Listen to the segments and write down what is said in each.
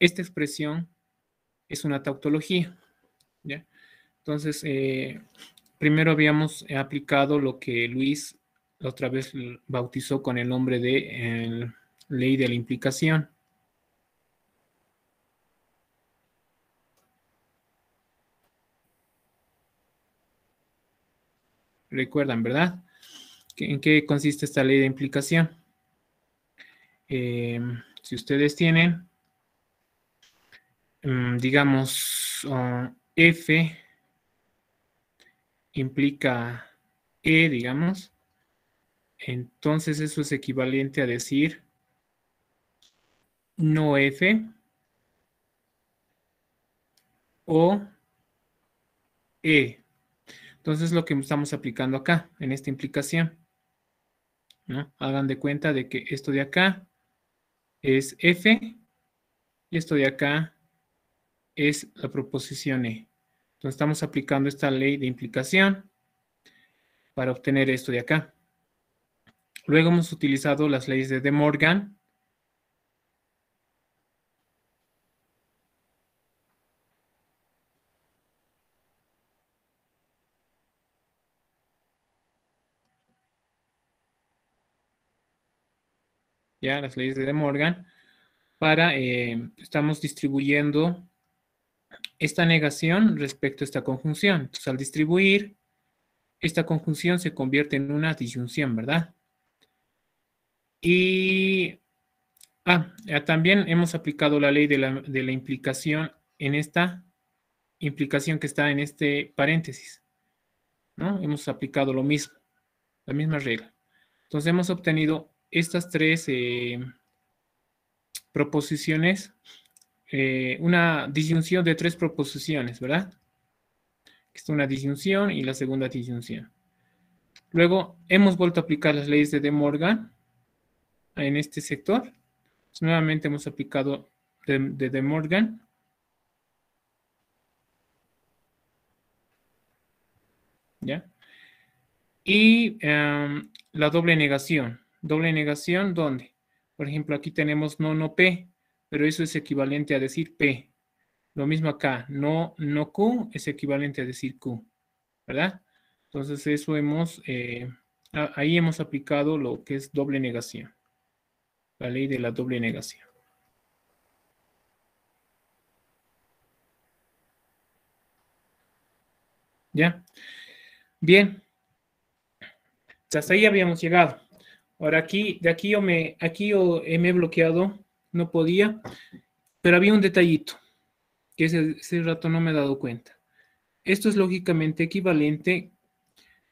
esta expresión es una tautología, ¿ya? Entonces, primero habíamos aplicado lo que Luis la otra vez bautizó con el nombre de ley de la implicación. Recuerdan, ¿verdad? ¿En qué consiste esta ley de implicación? Si ustedes tienen, digamos, F implica E, digamos, entonces eso es equivalente a decir no F o E. Entonces lo que estamos aplicando acá, en esta implicación, ¿no? Hagan de cuenta de que esto de acá es F y esto de acá es la proposición E. Entonces estamos aplicando esta ley de implicación para obtener esto de acá. Luego hemos utilizado las leyes de De Morgan. Ya, las leyes de De Morgan. Estamos distribuyendo esta negación respecto a esta conjunción. Entonces, al distribuir, esta conjunción se convierte en una disyunción, ¿verdad? Y también hemos aplicado la ley de la implicación en esta implicación que está en este paréntesis, ¿no? Hemos aplicado lo mismo, la misma regla. Entonces hemos obtenido estas tres proposiciones, una disyunción de tres proposiciones, ¿verdad? Esta es una disyunción y la segunda disyunción. Luego hemos vuelto a aplicar las leyes de De Morgan en este sector. Entonces, nuevamente hemos aplicado de Morgan. ¿Ya? Y la doble negación. ¿Doble negación dónde? Por ejemplo, aquí tenemos no P, pero eso es equivalente a decir P. Lo mismo acá, no Q es equivalente a decir Q, ¿verdad? Entonces eso ahí hemos aplicado lo que es doble negación. La ley de la doble negación. ¿Ya? Bien. Hasta ahí habíamos llegado. Ahora aquí yo me he bloqueado, no podía, pero había un detallito que ese rato no me he dado cuenta. Esto es lógicamente equivalente.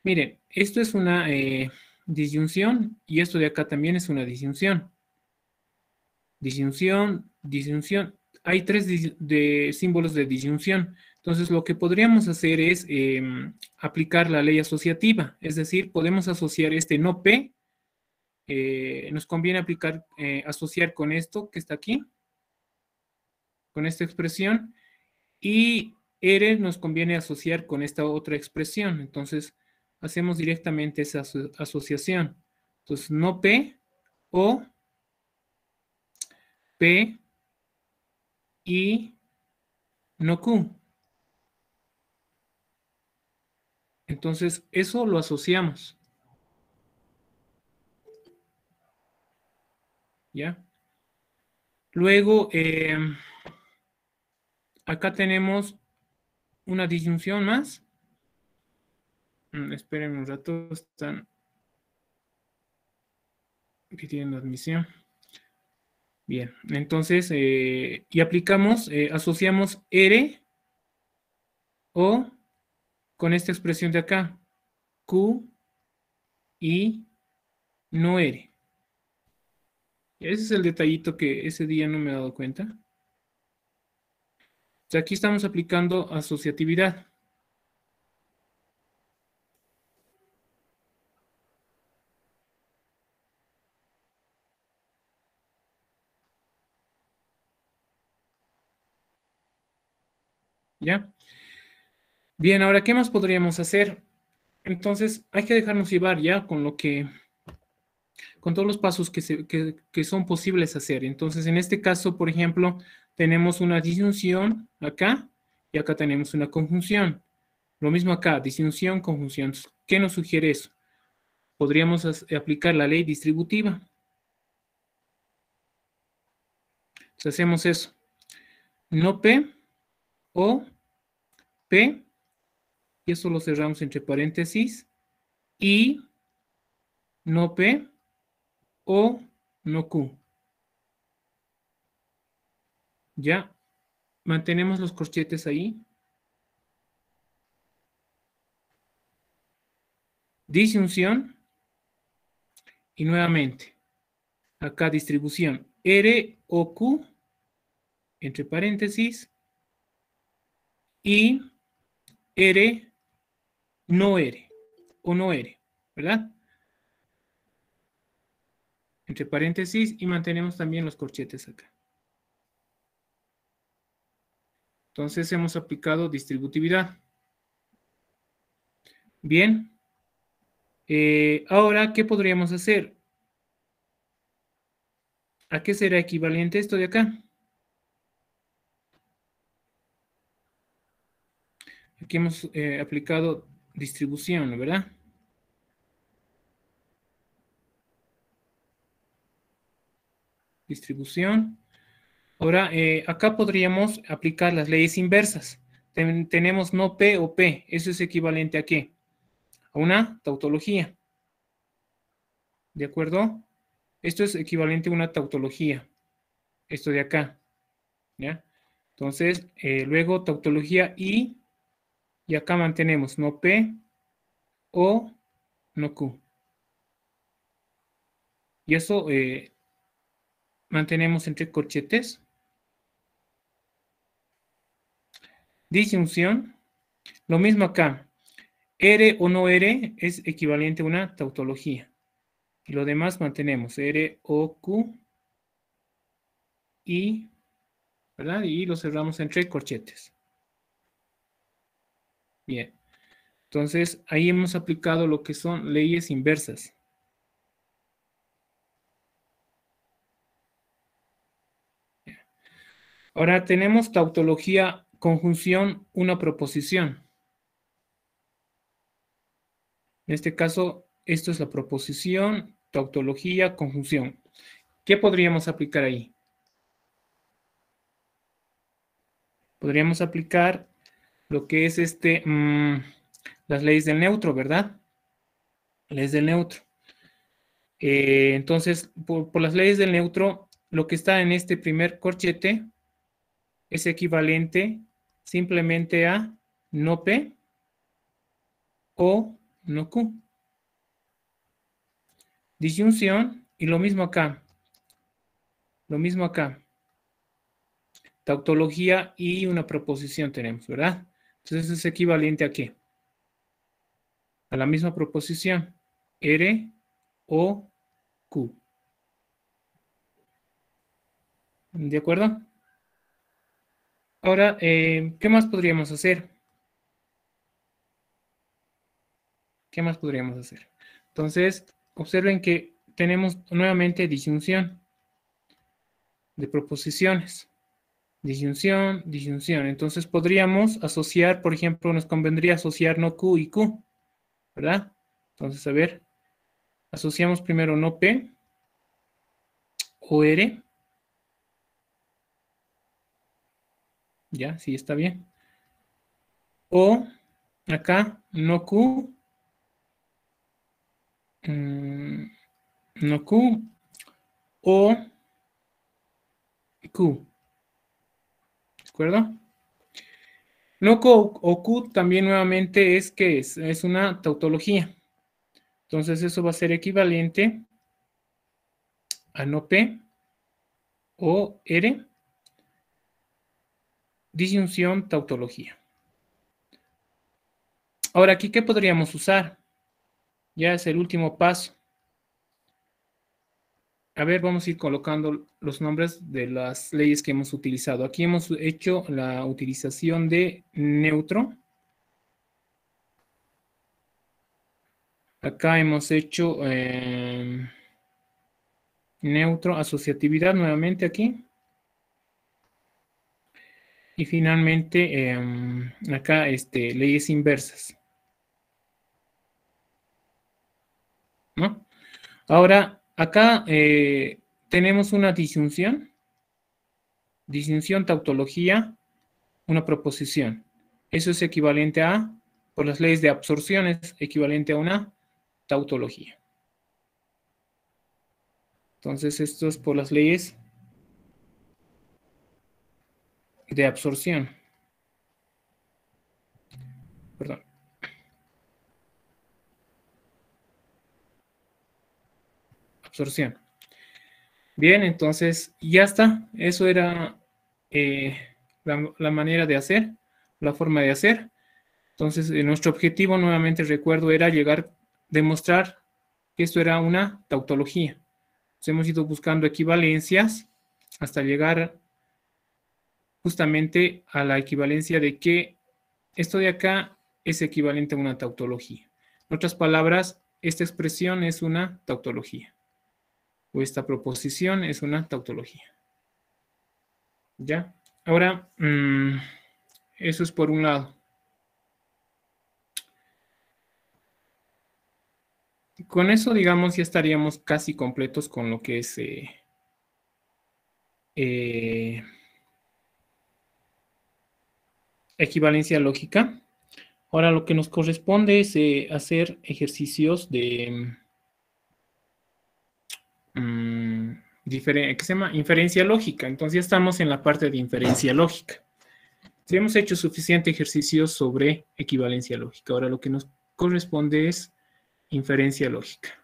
Miren, esto es una disyunción y esto de acá también es una disyunción. Disyunción, disyunción. Hay tres símbolos de disyunción. Entonces, lo que podríamos hacer es aplicar la ley asociativa. Es decir, podemos asociar este no P. Nos conviene asociar con esto que está aquí, con esta expresión, y R nos conviene asociar con esta otra expresión. Entonces, hacemos directamente esa asociación. Entonces, no P o P y no Q. Entonces, eso lo asociamos. ¿Ya? Luego, acá tenemos una disyunción más. Esperen un rato, están pidiendo admisión. Bien, entonces, y aplicamos, asociamos R o con esta expresión de acá, Q y no R. Ese es el detallito que ese día no me he dado cuenta. O sea, aquí estamos aplicando asociatividad. ¿Ya? Bien, ahora, ¿qué más podríamos hacer? Entonces, hay que dejarnos llevar ya con todos los pasos que son posibles hacer. Entonces, en este caso, por ejemplo, tenemos una disyunción acá y acá tenemos una conjunción. Lo mismo acá, disyunción, conjunción. ¿Qué nos sugiere eso? Podríamos aplicar la ley distributiva. Entonces hacemos eso. No P o P, y eso lo cerramos entre paréntesis, y no P o no Q. Ya, mantenemos los corchetes ahí. Disyunción. Y nuevamente, acá distribución R o Q, entre paréntesis, y R, no R, o no R, ¿verdad? Entre paréntesis, y mantenemos también los corchetes acá. Entonces hemos aplicado distributividad. Bien. Ahora, ¿qué podríamos hacer? ¿A qué será equivalente esto de acá? Aquí hemos aplicado distribución, ¿verdad? Distribución. Ahora, acá podríamos aplicar las leyes inversas. Tenemos no P o P. ¿Eso es equivalente a qué? A una tautología. ¿De acuerdo? Esto es equivalente a una tautología. Esto de acá. ¿Ya? Entonces, luego tautología y acá mantenemos no P o no Q. Y eso mantenemos entre corchetes. Disyunción. Lo mismo acá. R o no R es equivalente a una tautología. Y lo demás mantenemos R o Q y, ¿verdad? Y lo cerramos entre corchetes. Bien. Entonces, ahí hemos aplicado lo que son leyes inversas. Ahora tenemos tautología, conjunción, una proposición. En este caso, esto es la proposición, tautología, conjunción. ¿Qué podríamos aplicar ahí? Podríamos aplicar lo que es las leyes del neutro, ¿verdad? Leyes del neutro. Entonces, por las leyes del neutro, lo que está en este primer corchete es equivalente simplemente a no P o no Q. Disyunción y lo mismo acá. Lo mismo acá. Tautología y una proposición tenemos, ¿verdad? Entonces es equivalente a ¿qué? A la misma proposición. R o Q. ¿De acuerdo? Ahora, ¿qué más podríamos hacer? ¿Qué más podríamos hacer? Entonces, observen que tenemos nuevamente disyunción de proposiciones. Disyunción, disyunción. Entonces podríamos asociar, por ejemplo, nos convendría asociar no Q y Q, ¿verdad? Entonces, a ver, asociamos primero no P o R. Ya, sí, está bien. O acá, no Q, no Q o Q. ¿De acuerdo? No Q o Q también nuevamente es que es una tautología. Entonces eso va a ser equivalente a no P o R, disyunción, tautología. Ahora aquí, ¿qué podríamos usar? Ya es el último paso. A ver, vamos a ir colocando los nombres de las leyes que hemos utilizado. Aquí hemos hecho la utilización de neutro. Acá hemos hecho neutro, asociatividad nuevamente aquí. Y finalmente, acá, leyes inversas, ¿no? Ahora, acá tenemos una disyunción, tautología, una proposición. Eso es equivalente a, por las leyes de absorción, es equivalente a una tautología. Entonces, esto es por las leyes de absorción. Perdón. Absorción. Bien, entonces ya está. Eso era la manera de hacer, la forma de hacer. Entonces, nuestro objetivo, nuevamente recuerdo, era demostrar que esto era una tautología. Entonces, hemos ido buscando equivalencias hasta llegar justamente a la equivalencia de que esto de acá es equivalente a una tautología. En otras palabras, esta expresión es una tautología. O esta proposición es una tautología. ¿Ya? Ahora, eso es por un lado. Con eso, digamos, ya estaríamos casi completos con lo que es equivalencia lógica. Ahora lo que nos corresponde es hacer ejercicios de que se llama inferencia lógica. Entonces ya estamos en la parte de inferencia lógica. Si hemos hecho suficiente ejercicio sobre equivalencia lógica, ahora lo que nos corresponde es inferencia lógica.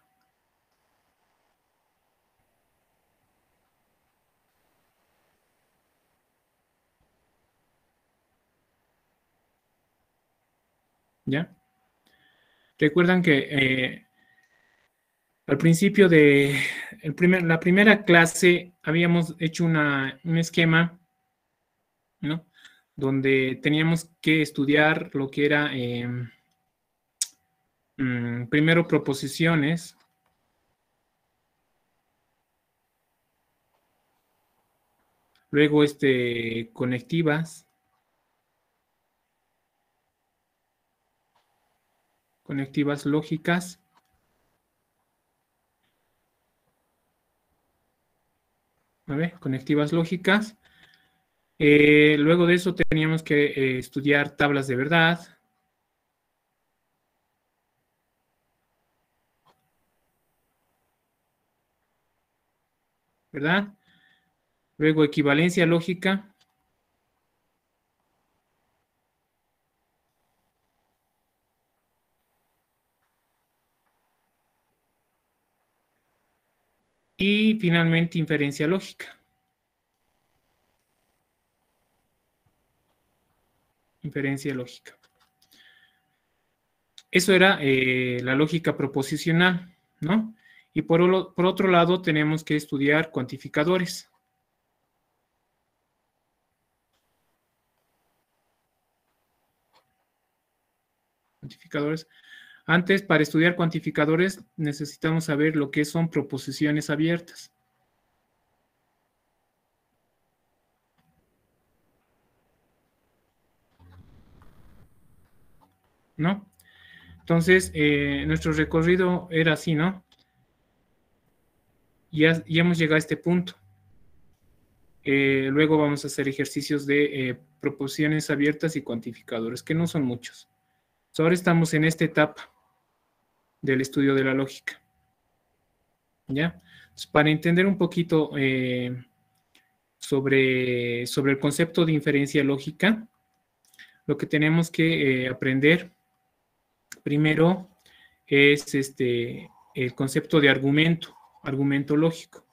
¿Ya? Recuerdan que al principio de la primera clase habíamos hecho un esquema, ¿no? Donde teníamos que estudiar lo que era primero proposiciones, luego conectivas lógicas, ¿vale? Conectivas lógicas. Luego de eso teníamos que estudiar tablas de verdad. ¿Verdad? Luego equivalencia lógica. Y finalmente inferencia lógica. Inferencia lógica. Eso era la lógica proposicional, ¿no? Y por otro lado tenemos que estudiar cuantificadores. Antes, para estudiar cuantificadores, necesitamos saber lo que son proposiciones abiertas. ¿No? Entonces, nuestro recorrido era así, ¿no? Ya hemos llegado a este punto. Luego vamos a hacer ejercicios de proposiciones abiertas y cuantificadores, que no son muchos. Ahora estamos en esta etapa del estudio de la lógica. ¿Ya? Entonces, para entender un poquito sobre el concepto de inferencia lógica, lo que tenemos que aprender primero es el concepto de argumento lógico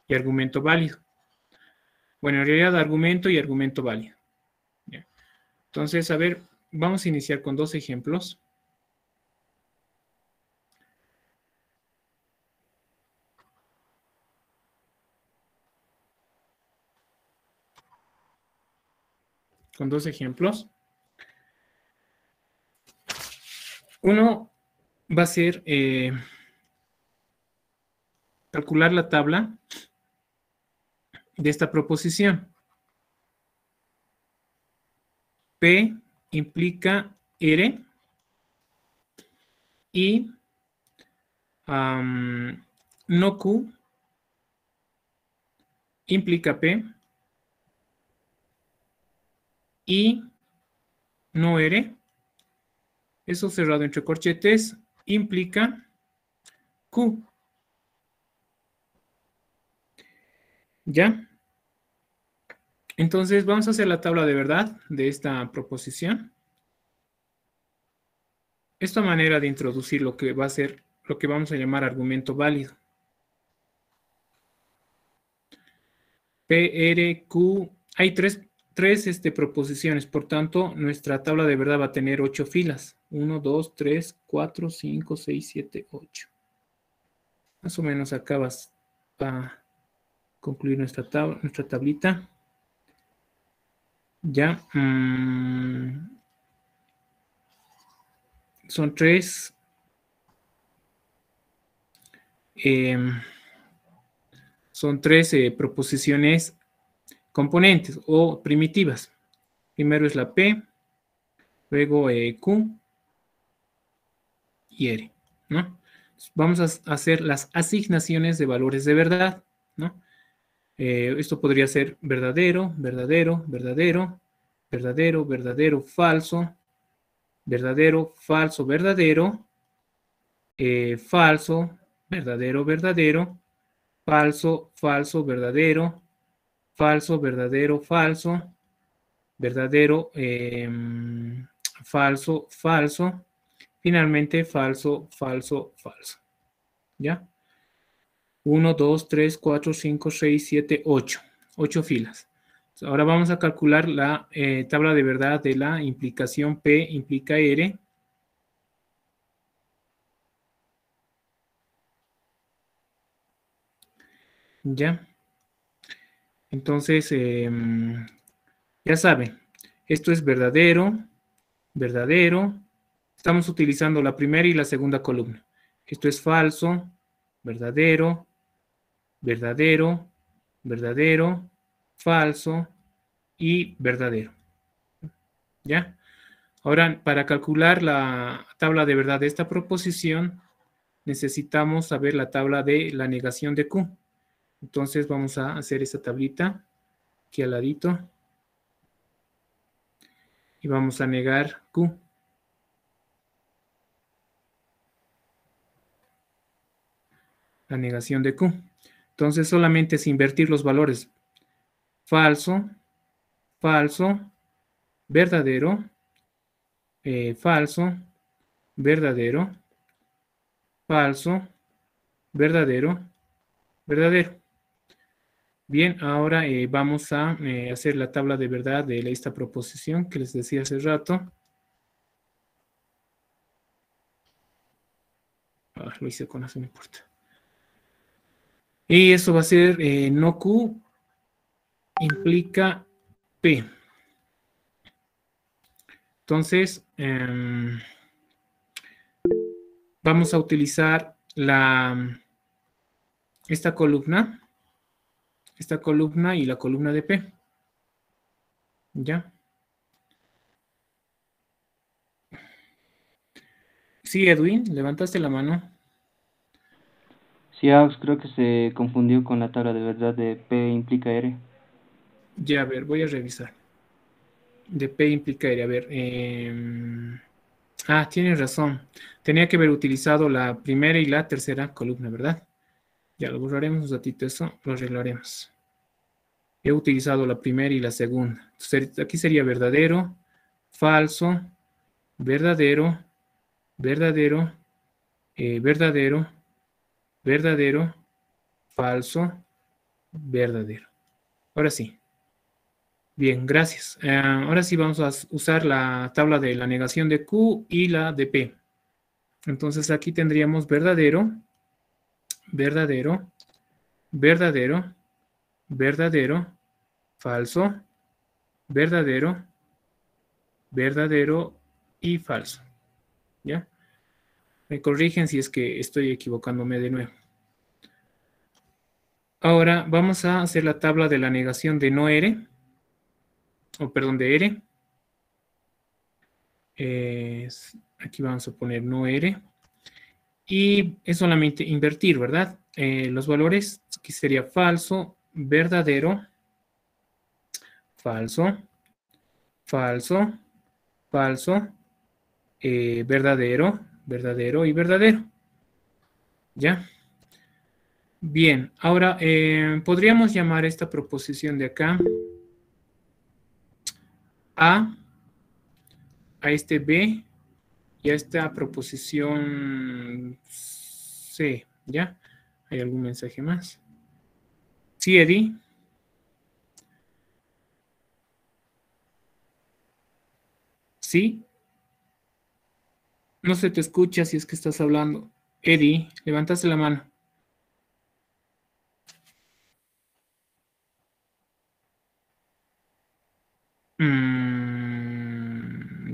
y argumento válido. Bueno, en realidad argumento y argumento válido. ¿Ya? Entonces, a ver, vamos a iniciar con dos ejemplos. Con dos ejemplos. Uno va a ser calcular la tabla de esta proposición. P implica R y no Q implica P y no R, eso cerrado entre corchetes, implica Q. ¿Ya? Entonces vamos a hacer la tabla de verdad de esta proposición. Esta manera de introducir lo que va a ser, lo que vamos a llamar argumento válido. P, R, Q, hay tres proposiciones, por tanto, nuestra tabla de verdad va a tener 8 filas. 1, 2, 3, 4, 5, 6, 7, 8. Más o menos acá va a concluir nuestra tablita. Ya. Son 3. Son 3 proposiciones componentes o primitivas. Primero es la P, luego Q y R, ¿no? Vamos a hacer las asignaciones de valores de verdad, ¿no? Esto podría ser verdadero, verdadero, verdadero, verdadero, verdadero, falso, verdadero, falso, verdadero, falso, verdadero, verdadero, falso, falso, verdadero, falso, verdadero, falso, verdadero, falso, falso, finalmente falso, falso, falso. ¿Ya? 1, 2, 3, 4, 5, 6, 7, 8. 8 filas. Ahora vamos a calcular la tabla de verdad de la implicación P implica R. ¿Ya? Entonces, ya saben, esto es verdadero, verdadero. Estamos utilizando la primera y la segunda columna. Esto es falso, verdadero, verdadero, verdadero, falso y verdadero. ¿Ya? Ahora, para calcular la tabla de verdad de esta proposición, necesitamos saber la tabla de la negación de Q. Entonces, vamos a hacer esta tablita aquí al ladito. Y vamos a negar Q. La negación de Q. Entonces, solamente es invertir los valores. Falso, falso, verdadero, falso, verdadero, falso, verdadero, verdadero. Bien, ahora vamos a hacer la tabla de verdad de esta proposición que les decía hace rato. Lo hice con eso, no importa. Y eso va a ser no Q implica P. Entonces, vamos a utilizar esta columna y la columna de P. ¿Ya? Sí, Edwin, levantaste la mano. Sí, Aux, creo que se confundió con la tabla de verdad de P implica R. Ya, a ver, voy a revisar. De P implica R. A ver. Tienes razón. Tenía que haber utilizado la primera y la tercera columna, ¿verdad? Ya lo borraremos un ratito, eso lo arreglaremos. He utilizado la primera y la segunda. Entonces, aquí sería verdadero, falso, verdadero, verdadero, verdadero, verdadero, falso, verdadero. Ahora sí. Bien, gracias. Ahora sí vamos a usar la tabla de la negación de Q y la de P. Entonces aquí tendríamos verdadero, verdadero, verdadero, verdadero, falso, verdadero, verdadero y falso. ¿Ya? Me corrigen si es que estoy equivocándome de nuevo. Ahora vamos a hacer la tabla de la negación de no R, o perdón, de R. Aquí vamos a poner no R. Y es solamente invertir, ¿verdad? Los valores, aquí sería falso, verdadero, falso, falso, falso, verdadero, verdadero y verdadero. ¿Ya? Bien, ahora podríamos llamar esta proposición de acá a este B y a esta proposición C, ¿ya? ¿Hay algún mensaje más? Sí, Eddie. Sí. No se te escucha si es que estás hablando. Eddie, levantaste la mano.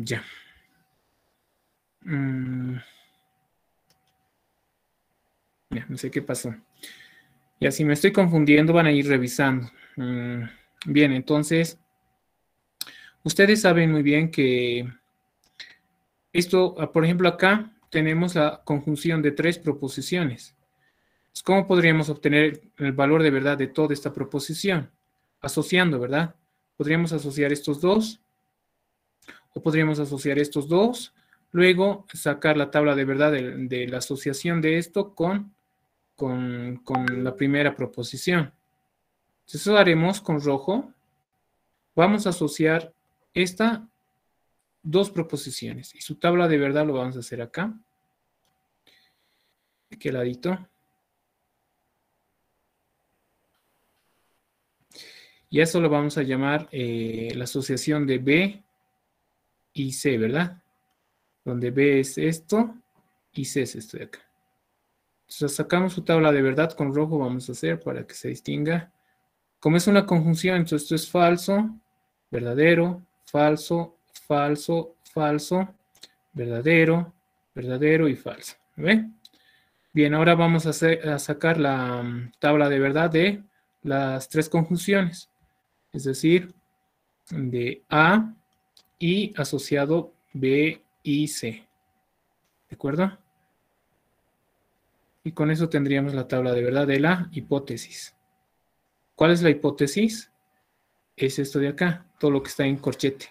Ya. Ya, no sé qué pasó. Ya, si me estoy confundiendo, van a ir revisando. Bien, entonces, ustedes saben muy bien que esto, por ejemplo, acá tenemos la conjunción de tres proposiciones. ¿Cómo podríamos obtener el valor de verdad de toda esta proposición? Asociando, ¿verdad? Podríamos asociar estos dos, o podríamos asociar estos dos, luego sacar la tabla de verdad de la asociación de esto con la primera proposición. Entonces, eso haremos con rojo. Vamos a asociar estas dos proposiciones y su tabla de verdad lo vamos a hacer acá. Aquí al ladito. Y eso lo vamos a llamar la asociación de B y C, ¿verdad? Donde B es esto y C es esto de acá. Entonces sacamos su tabla de verdad con rojo, vamos a hacer para que se distinga. Como es una conjunción, entonces esto es falso, verdadero, falso, falso, falso, verdadero, verdadero y falso. ¿Ve? Bien, ahora vamos a sacar la tabla de verdad de las tres conjunciones, es decir, de A y asociado B y C. ¿De acuerdo? Y con eso tendríamos la tabla de verdad de la hipótesis. ¿Cuál es la hipótesis? Es esto de acá, todo lo que está en corchete.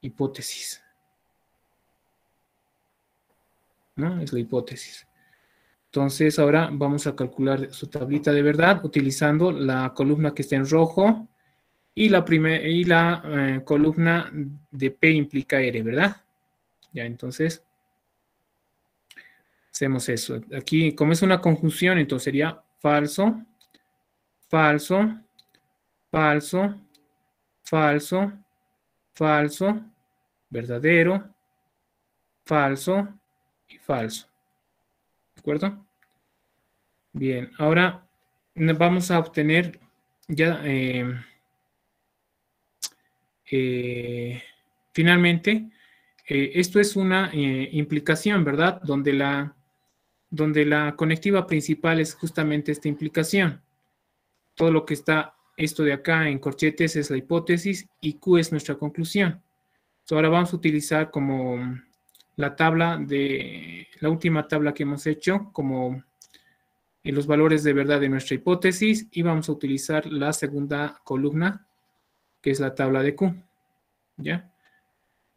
Hipótesis. ¿No? Es la hipótesis. Entonces, ahora vamos a calcular su tablita de verdad utilizando la columna que está en rojo y la columna de P implica R, ¿verdad? Ya, entonces, hacemos eso. Aquí, como es una conjunción, entonces sería falso, falso, falso, falso, falso, verdadero, falso y falso. ¿De acuerdo? Bien, ahora vamos a obtener ya finalmente, esto es una implicación, ¿verdad? Donde la conectiva principal es justamente esta implicación. Todo lo que está esto de acá en corchetes es la hipótesis y Q es nuestra conclusión. Entonces, ahora vamos a utilizar como la tabla de la última tabla que hemos hecho como los valores de verdad de nuestra hipótesis y vamos a utilizar la segunda columna que es la tabla de Q. ¿Ya?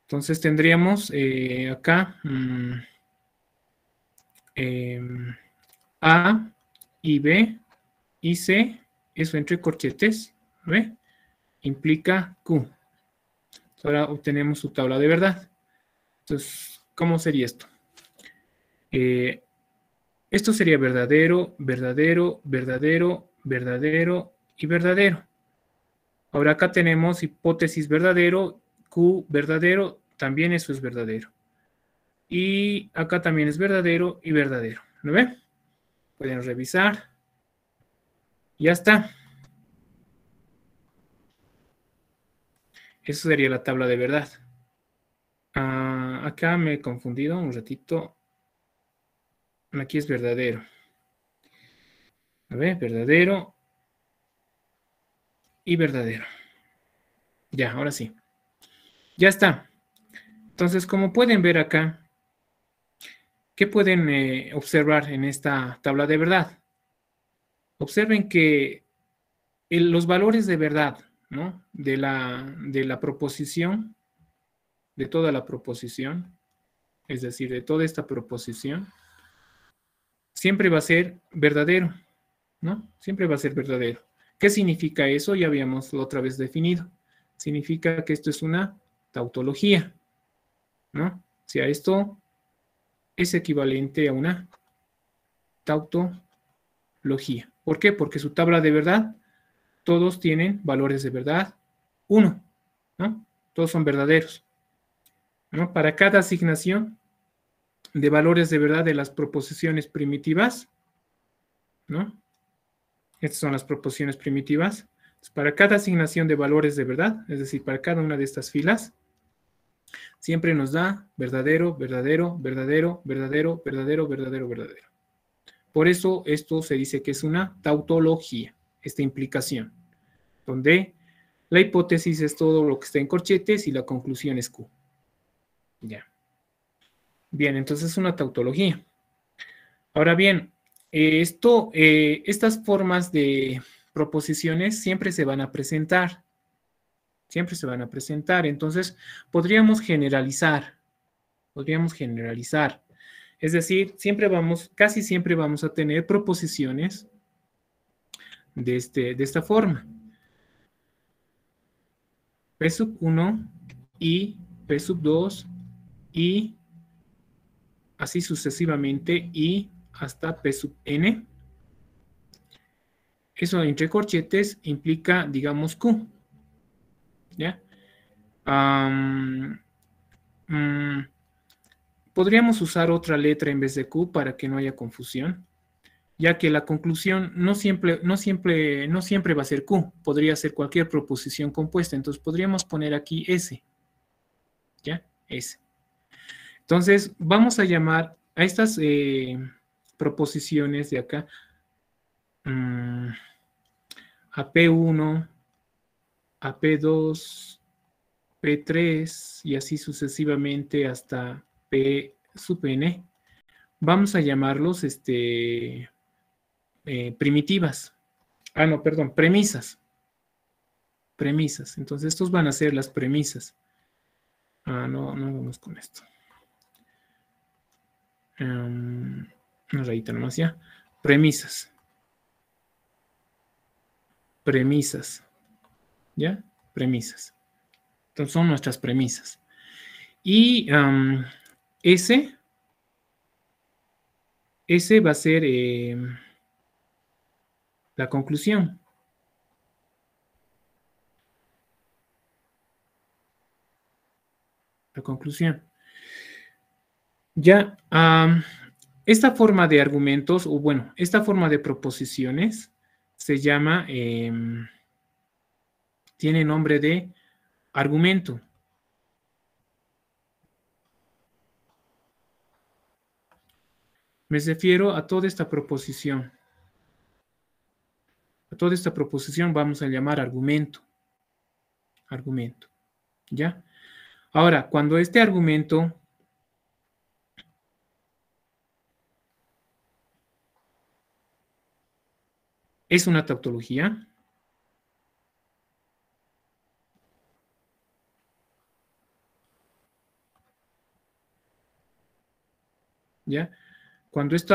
Entonces tendríamos acá A y B y C, eso entre corchetes, ¿ve? Implica Q. Ahora obtenemos su tabla de verdad. Entonces, ¿cómo sería esto? Esto sería verdadero, verdadero, verdadero, verdadero y verdadero. Ahora acá tenemos hipótesis verdadero, Q verdadero, también eso es verdadero. Y acá también es verdadero y verdadero. ¿Lo ven? Pueden revisar. Ya está. Eso sería la tabla de verdad. Acá me he confundido un ratito. Aquí es verdadero. A ver, verdadero y verdadero. Ya, ahora sí. Ya está. Entonces, como pueden ver acá, ¿qué pueden observar en esta tabla de verdad? Observen que los valores de verdad, ¿no? De la proposición, de toda la proposición, es decir, de toda esta proposición, siempre va a ser verdadero, ¿no? Siempre va a ser verdadero. ¿Qué significa eso? Ya habíamos otra vez definido. Significa que esto es una tautología, ¿no? O sea, esto es equivalente a una tautología. ¿Por qué? Porque su tabla de verdad, todos tienen valores de verdad 1, ¿no? Todos son verdaderos, ¿no? Para cada asignación de valores de verdad de las proposiciones primitivas, ¿no? Estas son las proposiciones primitivas. Para cada asignación de valores de verdad, es decir, para cada una de estas filas, siempre nos da verdadero, verdadero, verdadero, verdadero, verdadero, verdadero, verdadero. Por eso esto se dice que es una tautología, esta implicación, donde la hipótesis es todo lo que está en corchetes y la conclusión es Q. Ya. Bien, entonces es una tautología. Ahora bien, estas formas de proposiciones siempre se van a presentar. Siempre se van a presentar. Entonces, podríamos generalizar. Podríamos generalizar. Es decir, casi siempre vamos a tener proposiciones de esta forma. P sub 1 y P sub 2 y así sucesivamente y hasta P sub n. Eso entre corchetes implica, digamos, Q. ¿Ya? Podríamos usar otra letra en vez de Q para que no haya confusión, ya que la conclusión no siempre va a ser Q, podría ser cualquier proposición compuesta, entonces podríamos poner aquí S, ¿ya? S. Entonces, vamos a llamar a estas proposiciones de acá a P1, a P2, P3 y así sucesivamente hasta P sub n. Vamos a llamarlos primitivas. No, perdón, premisas. Premisas. Entonces, estos van a ser las premisas. No vamos con esto. Una rayita nomás ya. Premisas. Premisas. ¿Ya? Premisas. Entonces, son nuestras premisas. Y ese va a ser la conclusión. La conclusión. Ya, esta forma de argumentos, o bueno, esta forma de proposiciones se llama, tiene nombre de argumento. Me refiero a toda esta proposición. A toda esta proposición vamos a llamar argumento. Argumento. ¿Ya? Ahora, cuando este argumento es una tautología, ¿ya? Cuando es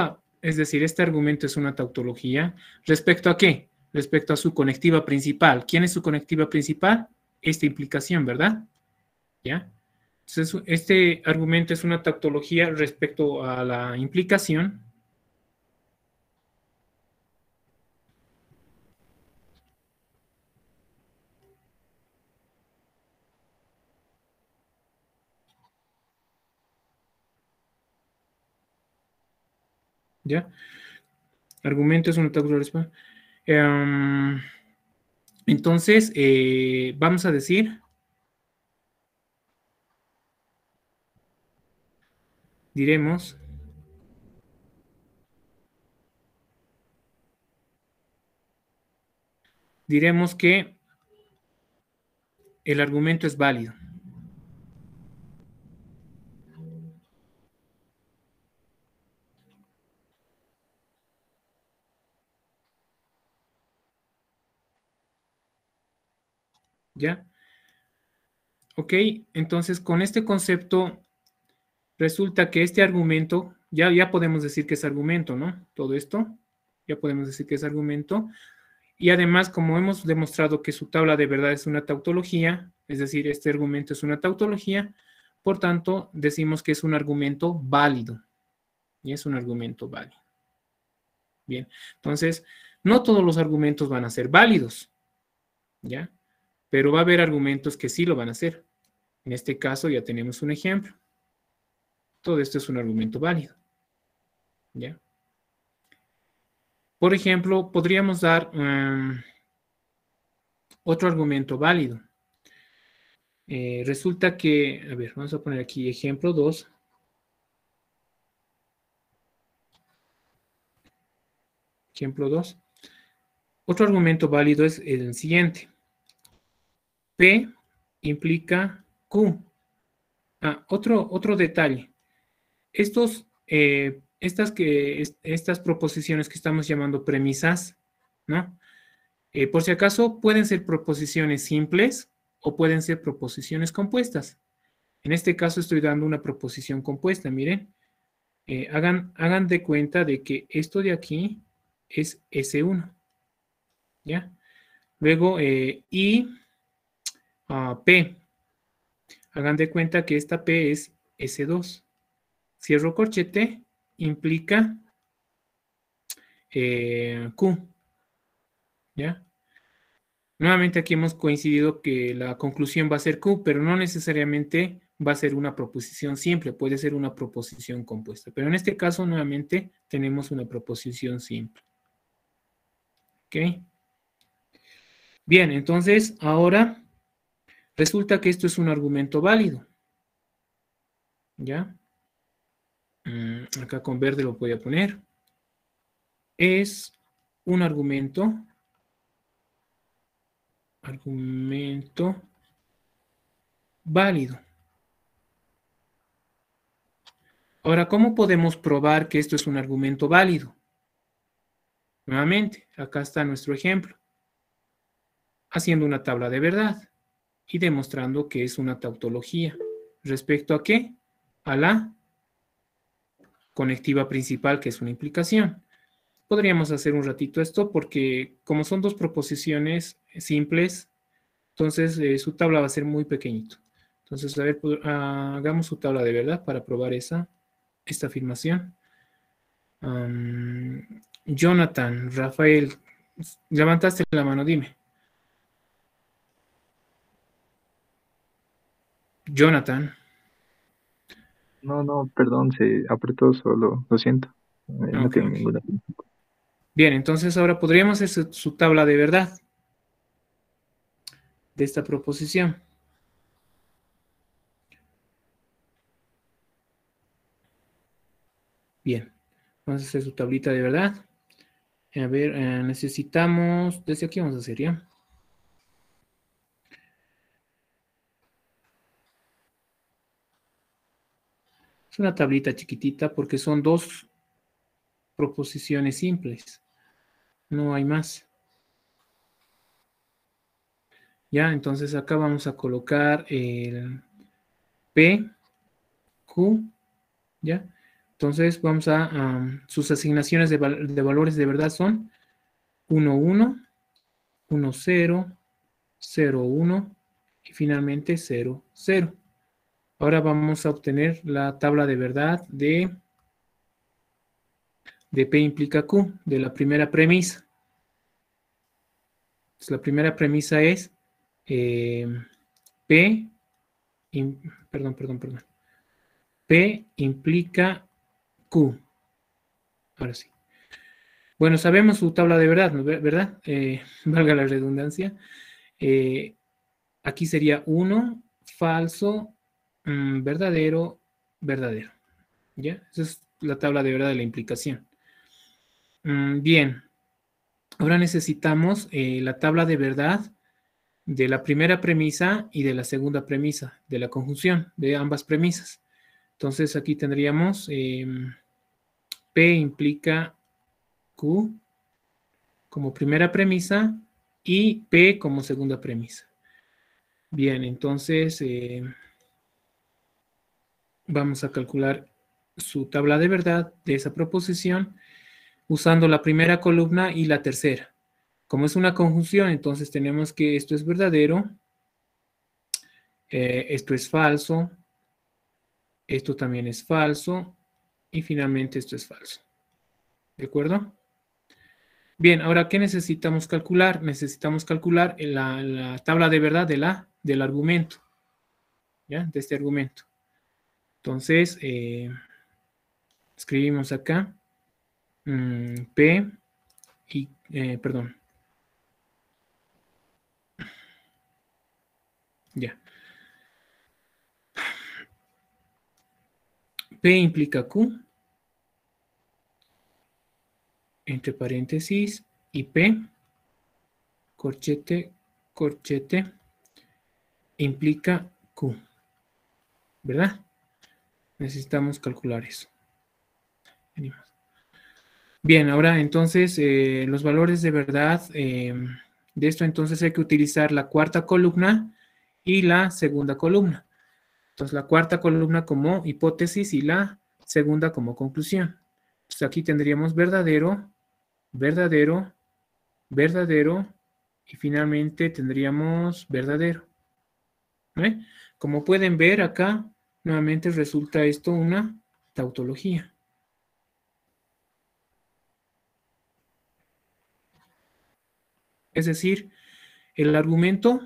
decir, este argumento es una tautología, ¿respecto a qué? Respecto a su conectiva principal. ¿Quién es su conectiva principal? Esta implicación, ¿verdad? ¿Ya? Entonces, este argumento es una tautología respecto a la implicación. ¿Ya? Argumento es una tautología. Entonces, vamos a decir, diremos que el argumento es válido. ¿Ya? Ok, entonces con este concepto resulta que este argumento, ya podemos decir que es argumento, ¿no? Todo esto, ya podemos decir que es argumento. Y además, como hemos demostrado que su tabla de verdad es una tautología, es decir, este argumento es una tautología, por tanto, decimos que es un argumento válido. Y es un argumento válido. Bien, entonces, no todos los argumentos van a ser válidos, ¿ya? Pero va a haber argumentos que sí lo van a hacer. En este caso ya tenemos un ejemplo. Todo esto es un argumento válido, ¿ya? Por ejemplo, podríamos dar otro argumento válido. Resulta que, a ver, vamos a poner aquí ejemplo 2. Ejemplo 2. Otro argumento válido es el siguiente. P implica Q. Otro detalle. Estas proposiciones que estamos llamando premisas, ¿no? Por si acaso, pueden ser proposiciones simples o pueden ser proposiciones compuestas. En este caso estoy dando una proposición compuesta, miren. Hagan de cuenta de que esto de aquí es S1, ¿ya? Luego, P. Hagan de cuenta que esta P es S2. Cierro corchete, implica Q, ¿ya? Nuevamente aquí hemos coincidido que la conclusión va a ser Q, pero no necesariamente va a ser una proposición simple, puede ser una proposición compuesta. Pero en este caso, nuevamente, tenemos una proposición simple. ¿Ok? Bien, entonces, ahora resulta que esto es un argumento válido. ¿Ya? Acá con verde lo voy a poner. Es un argumento válido. Ahora, ¿cómo podemos probar que esto es un argumento válido? Nuevamente, acá está nuestro ejemplo. Haciendo una tabla de verdad y demostrando que es una tautología. ¿Respecto a qué? A la conectiva principal, que es una implicación. Podríamos hacer un ratito esto porque como son dos proposiciones simples, entonces su tabla va a ser muy pequeñito. Entonces, a ver, hagamos su tabla de verdad para probar esta afirmación. Jonathan, Rafael, levantaste la mano, dime. Jonathan. No, perdón, se apretó solo, lo siento. No Ok, tengo ok. ninguna. Bien, entonces ahora podríamos hacer su tabla de verdad de esta proposición. Bien, vamos a hacer su tablita de verdad. A ver, necesitamos, desde aquí vamos a hacer, ¿ya? Es una tablita chiquitita porque son dos proposiciones simples. No hay más. Ya, entonces acá vamos a colocar el P, Q, ¿ya? Entonces vamos sus asignaciones de valores de verdad son 1, 1, 1, 0, 0, 1 y finalmente 0, 0. Ahora vamos a obtener la tabla de verdad de P implica Q, de la primera premisa. Entonces, la primera premisa es P, perdón. P implica Q. Ahora sí. Bueno, sabemos su tabla de verdad, ¿no? ¿Verdad? Valga la redundancia. Aquí sería 1, falso, verdadero, verdadero. ¿Ya? Esa es la tabla de verdad de la implicación. Bien. Ahora necesitamos la tabla de verdad de la primera premisa y de la segunda premisa, de la conjunción de ambas premisas. Entonces aquí tendríamos P implica Q como primera premisa y P como segunda premisa. Bien, entonces vamos a calcular su tabla de verdad de esa proposición usando la primera columna y la tercera. Como es una conjunción, entonces tenemos que esto es verdadero, esto es falso, esto también es falso y finalmente esto es falso. ¿De acuerdo? Bien, ahora, ¿qué necesitamos calcular? Necesitamos calcular la tabla de verdad del argumento, ¿ya? De este argumento. Entonces, escribimos acá P y, perdón, ya. P implica Q, entre paréntesis, y P, corchete, corchete, implica Q, ¿verdad? Necesitamos calcular eso. Venimos. Bien, ahora entonces los valores de verdad de esto entonces hay que utilizar la cuarta columna y la segunda columna. Entonces la cuarta columna como hipótesis y la segunda como conclusión. Entonces aquí tendríamos verdadero, verdadero, verdadero y finalmente tendríamos verdadero. ¿Eh? Como pueden ver acá, nuevamente resulta esto una tautología. Es decir, el argumento,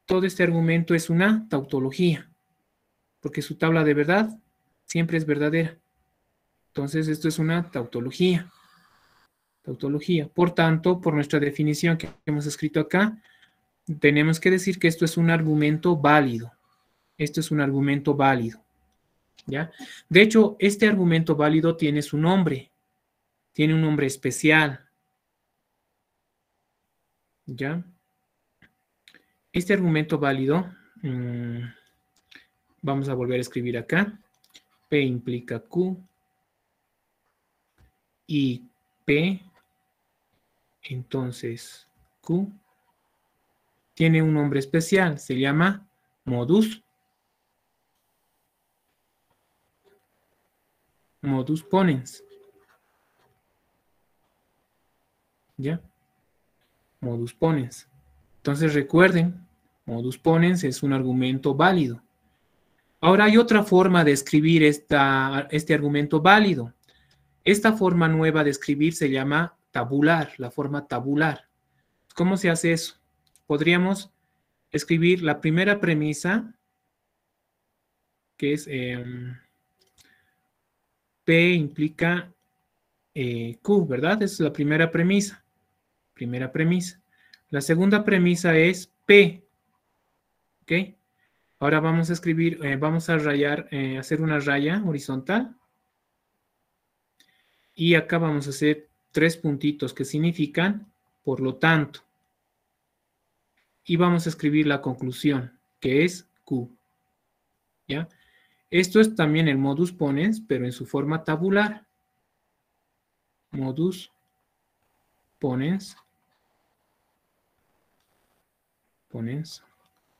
todo este argumento es una tautología, porque su tabla de verdad siempre es verdadera. Entonces, esto es una tautología. Tautología. Por tanto, por nuestra definición que hemos escrito acá, tenemos que decir que esto es un argumento válido. Esto es un argumento válido. ¿Ya? De hecho, este argumento válido tiene su nombre. Tiene un nombre especial. ¿Ya? Este argumento válido, vamos a volver a escribir acá. P implica Q y P, entonces Q, tiene un nombre especial, se llama modus ponens. ¿Ya? Modus ponens. Entonces recuerden, modus ponens es un argumento válido. Ahora hay otra forma de escribir este argumento válido. Esta forma nueva de escribir se llama tabular, la forma tabular. ¿Cómo se hace eso? Podríamos escribir la primera premisa, que es P implica Q, ¿verdad? Esa es la primera premisa. Primera premisa. La segunda premisa es P. ¿Ok? Ahora vamos a escribir, vamos a rayar, hacer una raya horizontal. Y acá vamos a hacer 3 puntitos que significan por lo tanto. Y vamos a escribir la conclusión, que es Q. ¿Ya? Esto es también el modus ponens, pero en su forma tabular. Modus ponens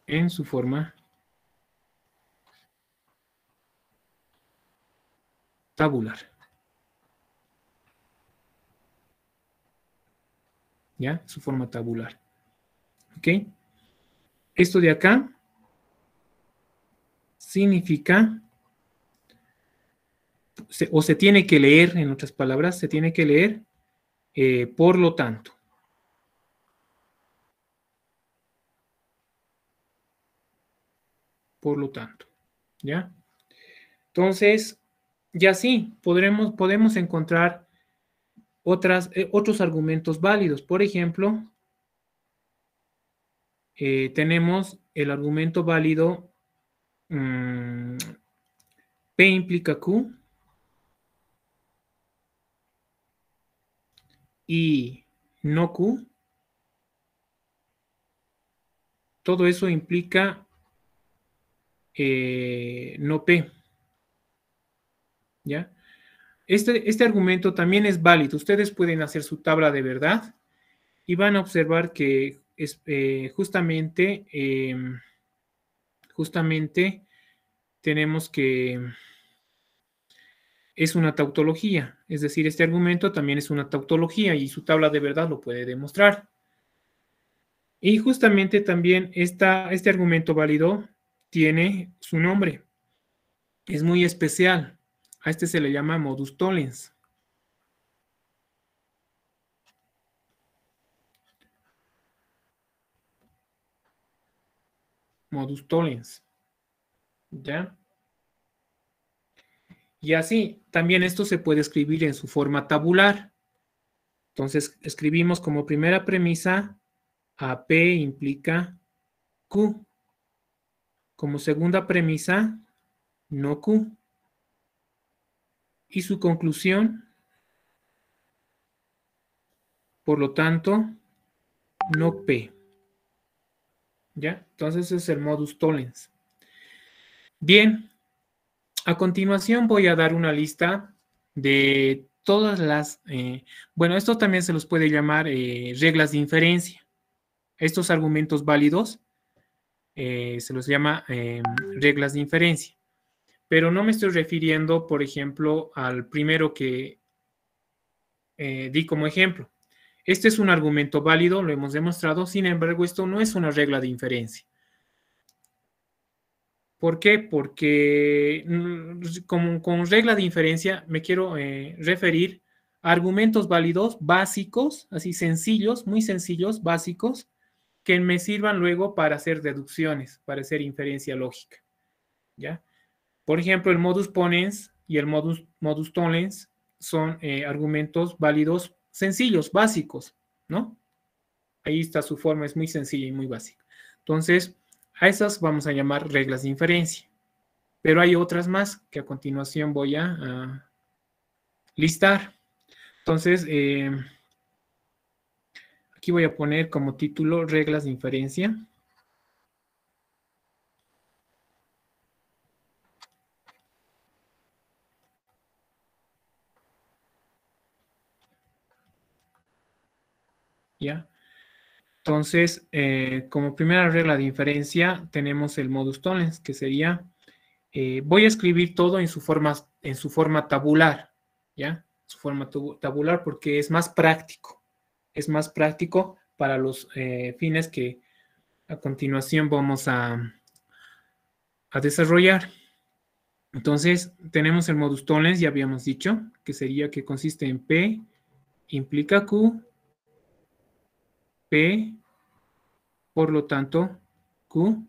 en su forma tabular. ¿Ya? Su forma tabular. ¿Ok? Esto de acá significa, o se tiene que leer, en otras palabras, se tiene que leer por lo tanto. Por lo tanto. ¿Ya? Entonces, ya sí, podemos encontrar otros argumentos válidos. Por ejemplo, tenemos el argumento válido P implica Q y no Q. Todo eso implica no P. ¿Ya? Este argumento también es válido. Ustedes pueden hacer su tabla de verdad y van a observar que es justamente tenemos que es una tautología, es decir, este argumento también es una tautología y su tabla de verdad lo puede demostrar. Y justamente también este argumento válido tiene su nombre. Es muy especial. A este se le llama modus tollens. Modus tollens. ¿Ya? Y así, también esto se puede escribir en su forma tabular. Entonces, escribimos como primera premisa AP implica Q. Como segunda premisa, no Q. Y su conclusión, por lo tanto, no P. ¿Ya? Entonces, ese es el modus tollens. Bien, a continuación voy a dar una lista de todas las... bueno, esto también se los puede llamar reglas de inferencia. Estos argumentos válidos se los llama reglas de inferencia. Pero no me estoy refiriendo, por ejemplo, al primero que di como ejemplo. Este es un argumento válido, lo hemos demostrado, sin embargo, esto no es una regla de inferencia. ¿Por qué? Porque con regla de inferencia me quiero referir a argumentos válidos básicos, así sencillos, muy sencillos, básicos, que me sirvan luego para hacer deducciones, para hacer inferencia lógica. ¿Ya? Por ejemplo, el modus ponens y el modus tollens son argumentos válidos sencillos, básicos, ¿no? Ahí está su forma, es muy sencilla y muy básica. Entonces, a esas vamos a llamar reglas de inferencia. Pero hay otras más que a continuación voy a listar. Entonces, aquí voy a poner como título reglas de inferencia. ¿Ya? Entonces, como primera regla de inferencia tenemos el modus tollens, que sería, voy a escribir todo en su forma tabular, ¿ya? Su forma tabular porque es más práctico. Es más práctico para los fines que a continuación vamos a desarrollar. Entonces, tenemos el modus tollens, ya habíamos dicho, que sería que consiste en P implica Q, P, por lo tanto, Q.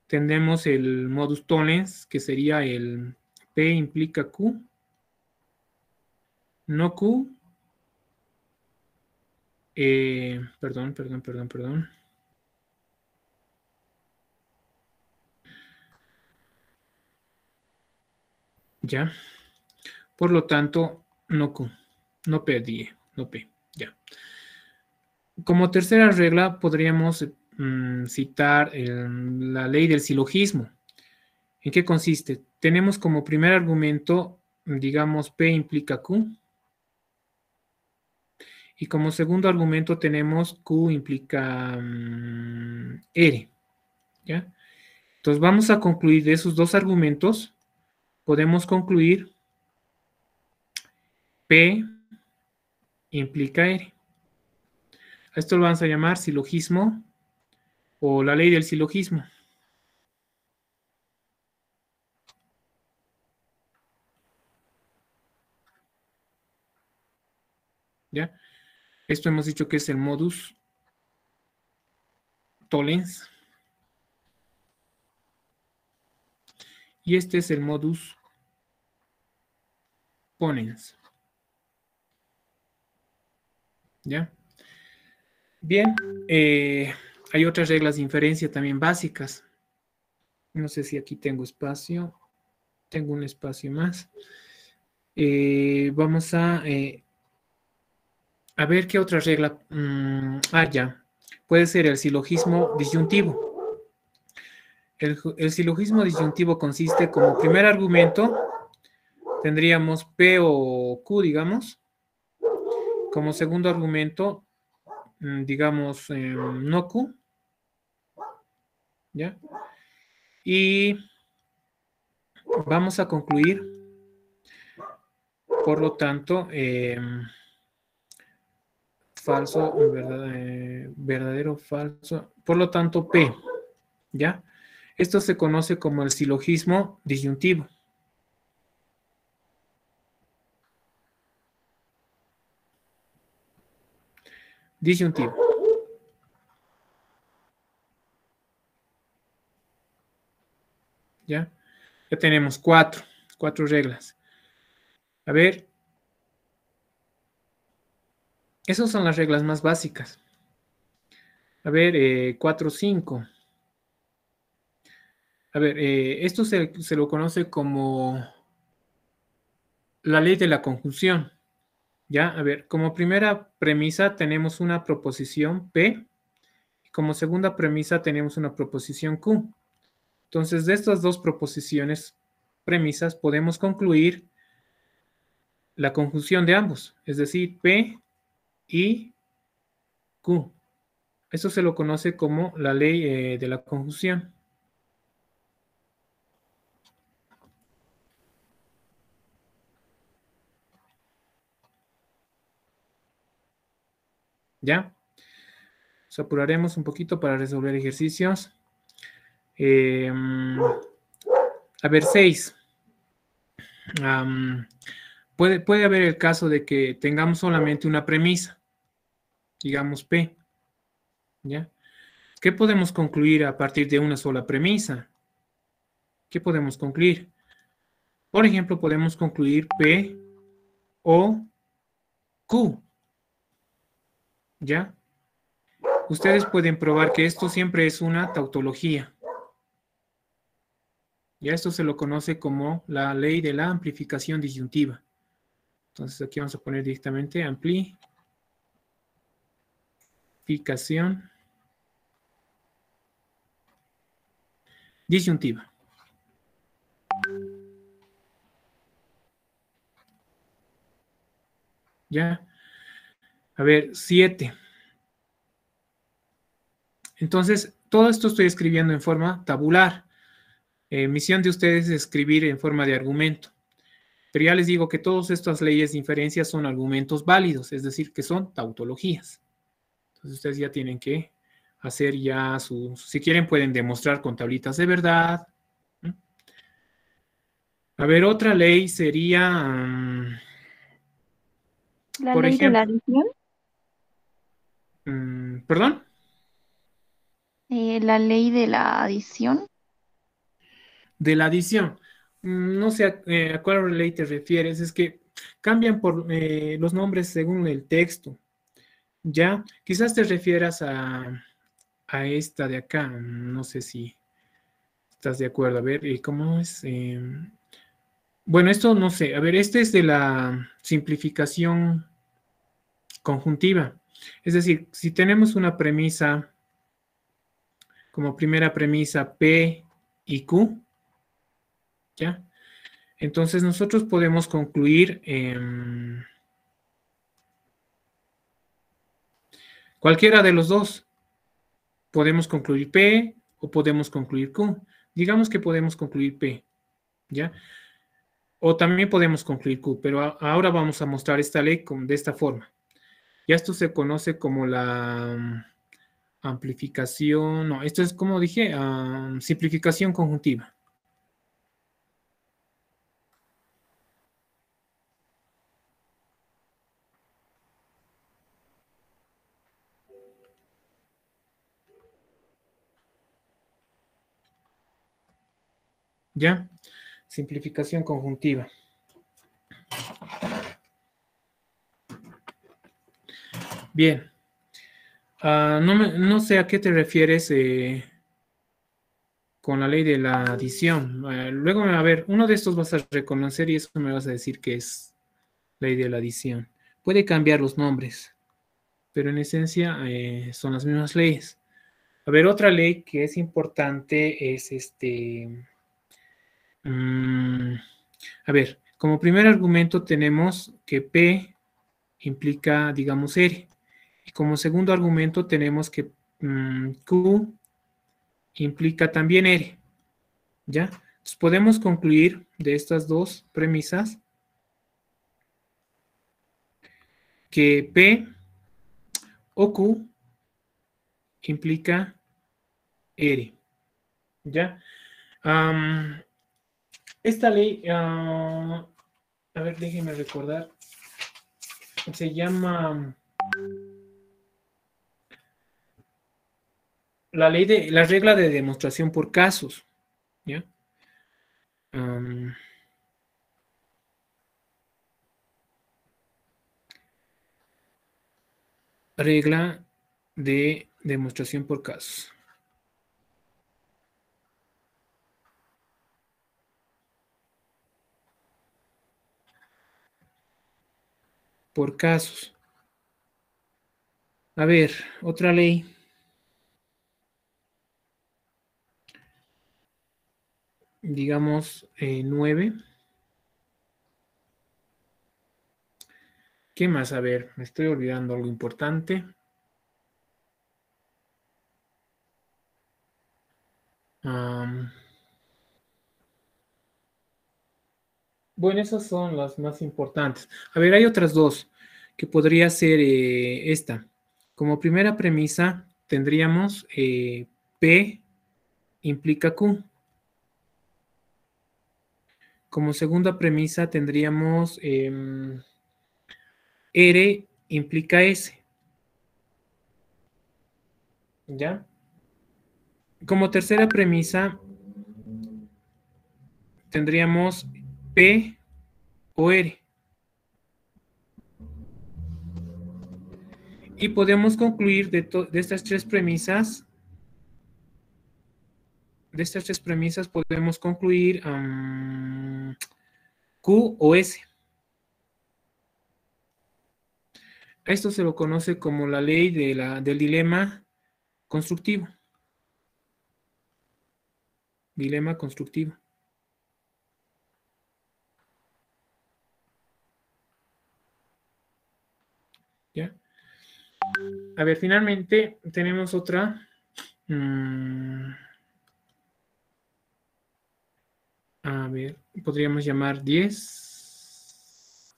Tenemos el modus tollens, que sería el P implica Q, no Q. Perdón. Ya. Por lo tanto, no Q, no P, no P, ya. Como tercera regla podríamos citar la ley del silogismo. ¿En qué consiste? Tenemos como primer argumento, digamos, P implica Q. Y como segundo argumento tenemos Q implica R. ¿Ya? Entonces vamos a concluir de esos dos argumentos. Podemos concluir P implica R. A esto lo vamos a llamar silogismo o la ley del silogismo. ¿Ya? Esto hemos dicho que es el modus tollens. Y este es el modus ponens. ¿Ya? Bien, hay otras reglas de inferencia también básicas. No sé si aquí tengo espacio. Tengo un espacio más. Vamos a ver qué otra regla. Ya. Puede ser el silogismo disyuntivo. El silogismo disyuntivo consiste como primer argumento, tendríamos P o Q, digamos. Como segundo argumento, digamos, no Q, ¿ya? Y vamos a concluir, por lo tanto, falso, verdadero, falso, por lo tanto, P, ¿ya? Esto se conoce como el silogismo disyuntivo. Disyuntivo. ¿Ya? Ya tenemos cuatro reglas. A ver, esas son las reglas más básicas. A ver, 4, 5. A ver, esto se lo conoce como la ley de la conjunción. ¿Ya? A ver, como primera premisa tenemos una proposición P. Y como segunda premisa tenemos una proposición Q. Entonces, de estas dos proposiciones, premisas, podemos concluir la conjunción de ambos, es decir, P y Q. Eso se lo conoce como la ley de la conjunción. ¿Ya? Nos apuraremos un poquito para resolver ejercicios. A ver, 6. Puede haber el caso de que tengamos solamente una premisa, digamos P. ¿Ya? ¿Qué podemos concluir a partir de una sola premisa? ¿Qué podemos concluir? Por ejemplo, podemos concluir P o Q. ¿Ya? Ustedes pueden probar que esto siempre es una tautología. Ya esto se lo conoce como la ley de la amplificación disyuntiva. Entonces aquí vamos a poner directamente amplificación disyuntiva. ¿Ya? A ver, 7. Entonces, todo esto estoy escribiendo en forma tabular. Misión de ustedes es escribir en forma de argumento. Pero ya les digo que todas estas leyes de inferencia son argumentos válidos, es decir, que son tautologías. Entonces, ustedes ya tienen que hacer ya si quieren pueden demostrar con tablitas de verdad. A ver, otra ley sería, La por ley de la ejemplo, adición. ¿perdón? La ley de la adición. De la adición. No sé a cuál ley te refieres, es que cambian por los nombres según el texto. Ya, quizás te refieras a esta de acá, no sé si estás de acuerdo. A ver, ¿cómo es? Bueno, esto no sé. A ver, este es de la simplificación conjuntiva. Es decir, si tenemos una premisa, como primera premisa P y Q, ¿ya? Entonces nosotros podemos concluir cualquiera de los dos. Podemos concluir P o podemos concluir Q. Digamos que podemos concluir P, ¿ya? O también podemos concluir Q, pero ahora vamos a mostrar esta ley de esta forma. Ya esto se conoce como la amplificación, no, esto es como dije, simplificación conjuntiva. ¿Ya? Simplificación conjuntiva. Bien. No sé a qué te refieres con la ley de la adición. Luego, a ver, uno de estos vas a reconocer y eso me vas a decir que es ley de la adición. Puede cambiar los nombres, pero en esencia son las mismas leyes. A ver, otra ley que es importante es a ver, como primer argumento tenemos que P implica, digamos, R. Y como segundo argumento tenemos que Q implica también R. ¿Ya? Entonces podemos concluir de estas dos premisas que P o Q implica R. ¿Ya? Esta ley, a ver, déjenme recordar, se llama la regla de demostración por casos. ¿Ya? Regla de demostración por casos. Por casos. A ver, otra ley. Digamos 9. ¿Qué más? A ver, me estoy olvidando algo importante. Bueno, esas son las más importantes. A ver, hay otras dos que podría ser esta. Como primera premisa tendríamos P implica Q. Como segunda premisa tendríamos R implica S. ¿Ya? Como tercera premisa tendríamos P o R. Y podemos concluir de estas tres premisas. De estas tres premisas podemos concluir Q o S. Esto se lo conoce como la ley del dilema constructivo. Dilema constructivo. ¿Ya? A ver, finalmente tenemos otra. A ver, podríamos llamar 10.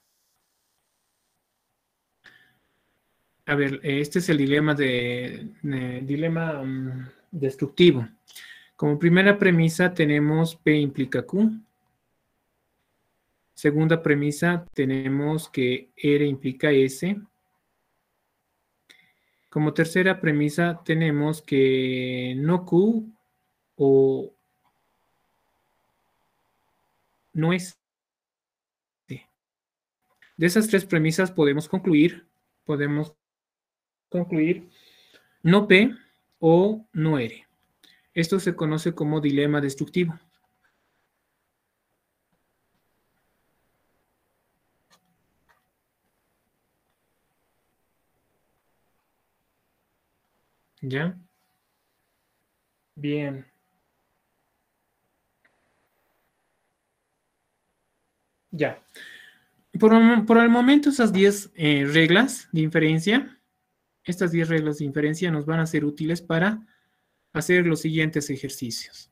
A ver, este es el dilema destructivo. Como primera premisa tenemos P implica Q. Segunda premisa tenemos que R implica S. Como tercera premisa tenemos que no Q o no es. De esas tres premisas podemos concluir no P o no R. Esto se conoce como dilema destructivo. ¿Ya? Bien. Ya. Por el momento, esas 10 reglas de inferencia, estas 10 reglas de inferencia nos van a ser útiles para hacer los siguientes ejercicios.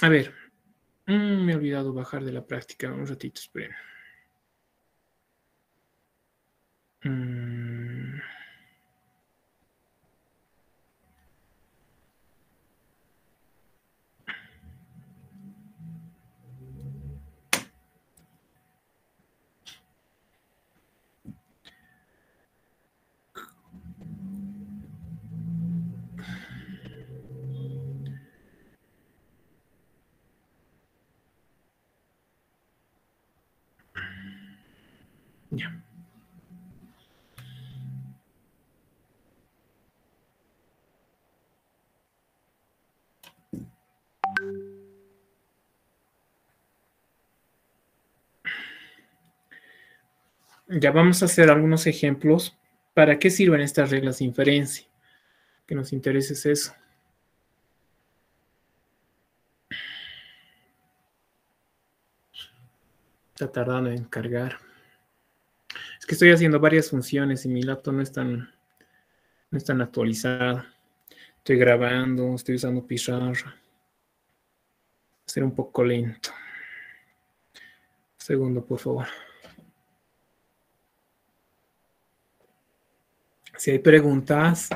A ver, me he olvidado bajar de la práctica un ratito, esperen. Ya. Ya vamos a hacer algunos ejemplos. ¿Para qué sirven estas reglas de inferencia? Que nos interesa es eso. Está tardando en cargar. Es que estoy haciendo varias funciones y mi laptop no es tan actualizado. Estoy grabando, estoy usando pizarra. Va a ser un poco lento. Un segundo, por favor. Si hay preguntas,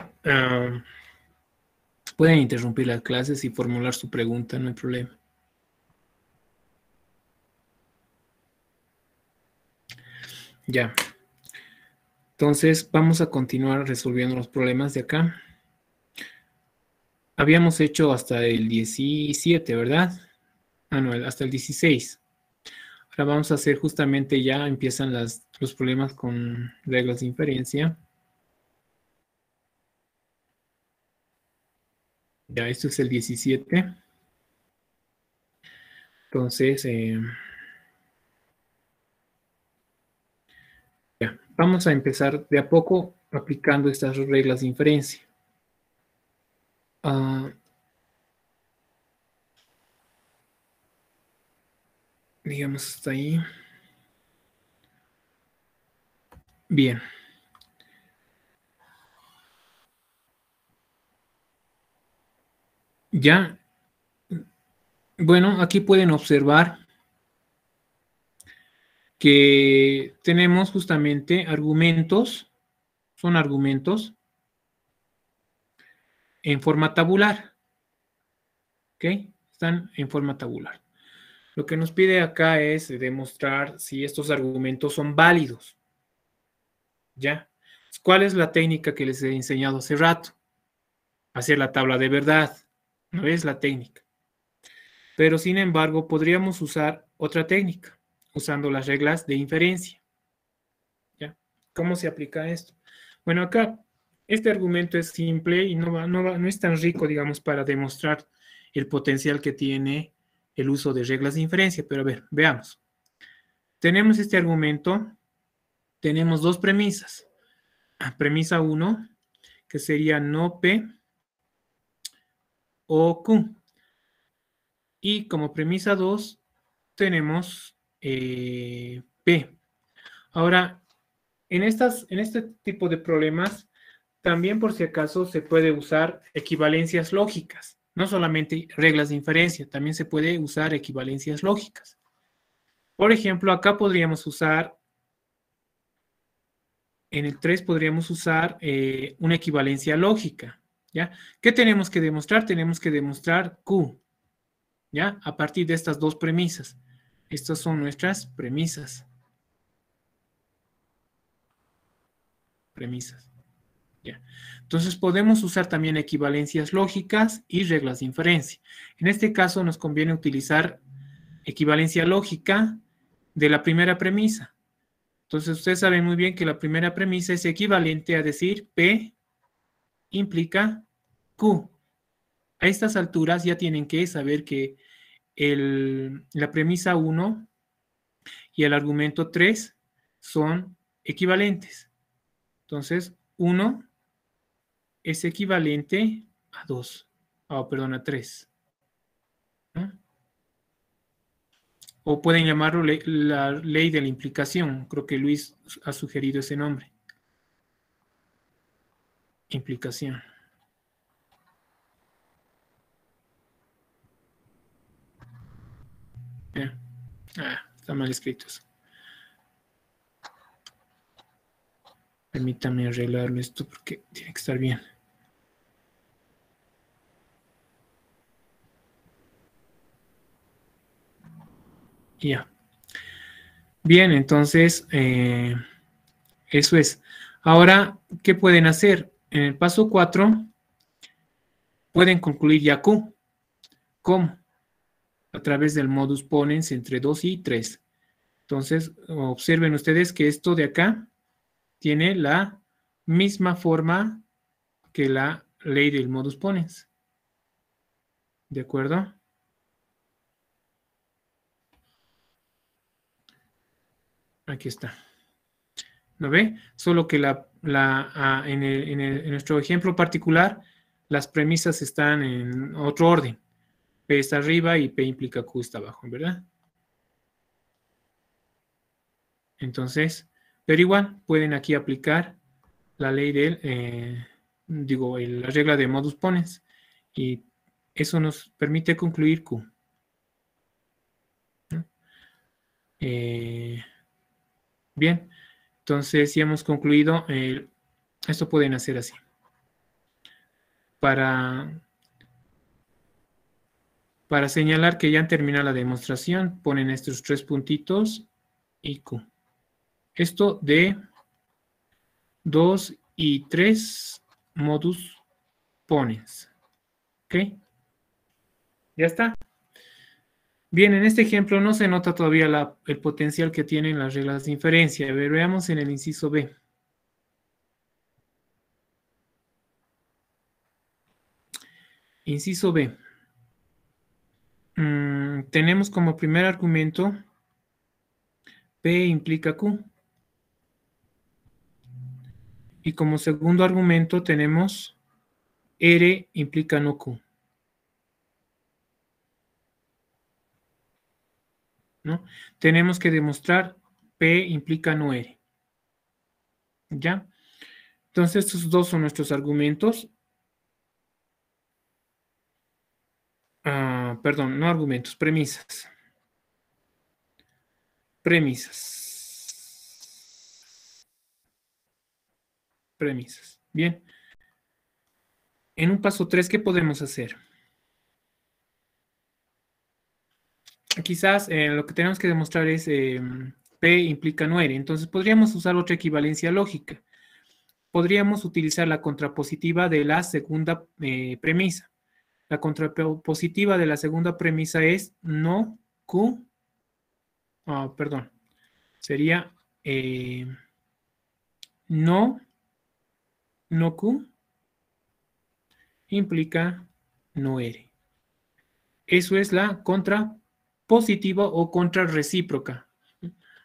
pueden interrumpir las clases y formular su pregunta, no hay problema. Ya. Entonces, vamos a continuar resolviendo los problemas de acá. Habíamos hecho hasta el 17, ¿verdad? Ah, no, hasta el 16. Ahora vamos a hacer justamente, ya empiezan los problemas con reglas de inferencia. Ya, esto es el 17. Entonces, ya, vamos a empezar de a poco aplicando estas reglas de inferencia. Digamos hasta ahí. Bien. Ya. Bueno, aquí pueden observar que tenemos justamente argumentos, son argumentos en forma tabular. ¿Ok? Están en forma tabular. Lo que nos pide acá es demostrar si estos argumentos son válidos. ¿Ya? ¿Cuál es la técnica que les he enseñado hace rato? Hacer la tabla de verdad. No es la técnica. Pero, sin embargo, podríamos usar otra técnica, usando las reglas de inferencia. ¿Ya? ¿Cómo se aplica esto? Bueno, acá este argumento es simple y no es tan rico, digamos, para demostrar el potencial que tiene el uso de reglas de inferencia. Pero a ver, veamos. Tenemos este argumento, tenemos dos premisas. Premisa 1, que sería no P o Q. Y como premisa 2, tenemos P. Ahora, en este tipo de problemas, también por si acaso se puede usar equivalencias lógicas. No solamente reglas de inferencia, también se puede usar equivalencias lógicas. Por ejemplo, acá podríamos usar, en el 3 podríamos usar una equivalencia lógica. ¿Ya? ¿Qué tenemos que demostrar? Tenemos que demostrar Q. ¿Ya? A partir de estas dos premisas. Estas son nuestras premisas. ¿Ya? Entonces podemos usar también equivalencias lógicas y reglas de inferencia. En este caso nos conviene utilizar equivalencia lógica de la primera premisa. Entonces ustedes saben muy bien que la primera premisa es equivalente a decir P implica Q. A estas alturas ya tienen que saber que la premisa 1 y el argumento 3 son equivalentes. Entonces, 1 es equivalente a 2. Perdón, a 3. ¿No? O pueden llamarlo la ley de la implicación. Creo que Luis ha sugerido ese nombre. Implicación. Está mal escrito eso. Permítame arreglarlo esto porque tiene que estar bien. Ya. Bien, entonces, eso es. Ahora, ¿qué pueden hacer? En el paso 4, pueden concluir ya Q. ¿Cómo? A través del modus ponens entre 2 y 3. Entonces, observen ustedes que esto de acá tiene la misma forma que la ley del modus ponens. ¿De acuerdo? Aquí está. ¿No ve? Solo que en nuestro ejemplo particular, las premisas están en otro orden. P está arriba y P implica Q está abajo, ¿verdad? Entonces, Pero igual pueden aquí aplicar la ley del, la regla de modus ponens. Y eso nos permite concluir Q. ¿No? Bien, entonces ya hemos concluido. Esto pueden hacer así. Para señalar que ya han terminado la demostración, ponen estos 3 puntitos y Q. Esto de 2 y 3 modus ponens. ¿Ok? Ya está. Bien, en este ejemplo no se nota todavía el potencial que tienen las reglas de inferencia. A ver, veamos en el inciso B. Inciso B. Tenemos como primer argumento P implica Q. Y como segundo argumento tenemos R implica no Q. ¿No? Tenemos que demostrar P implica no R. ¿Ya? Entonces, estos dos son nuestros argumentos. Perdón, no argumentos, premisas. Premisas. Bien. En un paso 3, ¿qué podemos hacer? Quizás lo que tenemos que demostrar es P implica no R. Entonces, podríamos usar otra equivalencia lógica. Podríamos utilizar la contrapositiva de la segunda premisa. La contrapositiva de la segunda premisa es no Q. Perdón. Sería no Q implica no R. Eso es la contrapositiva o contrarrecíproca.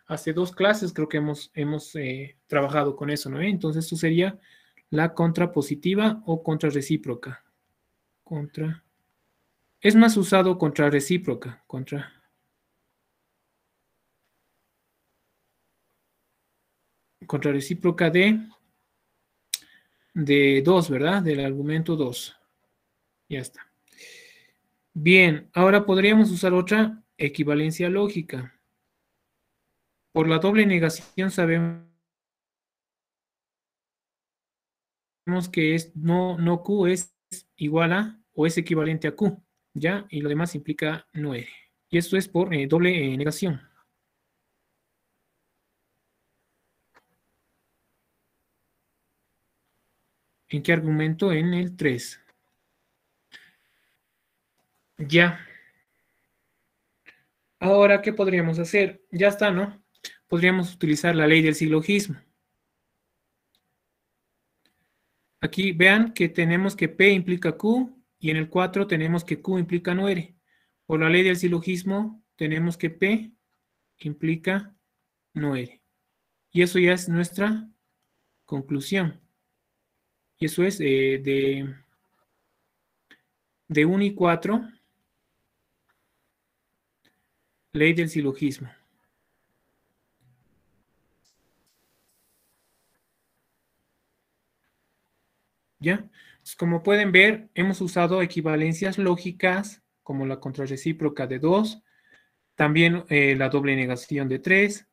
Hace 2 clases creo que hemos trabajado con eso, ¿no? Entonces, esto sería la contrapositiva o contrarrecíproca. Es más usado contrarrecíproca. Contrarrecíproca de 2, ¿verdad? Del argumento 2. Ya está. Bien, ahora podríamos usar otra equivalencia lógica. Por la doble negación sabemos que es no Q es igual a o es equivalente a Q, ¿ya? Y lo demás implica no R. Y esto es por doble negación. ¿En qué argumento? En el 3. Ya. Ahora, ¿qué podríamos hacer? Ya está, ¿no? Podríamos utilizar la ley del silogismo. Aquí vean que tenemos que P implica Q y en el 4 tenemos que Q implica no R. Por la ley del silogismo tenemos que P implica no R. Y eso ya es nuestra conclusión. Y eso es de 1 y 4, ley del silogismo. ¿Ya? Pues como pueden ver, hemos usado equivalencias lógicas como la contrarrecíproca de 2, también la doble negación de 3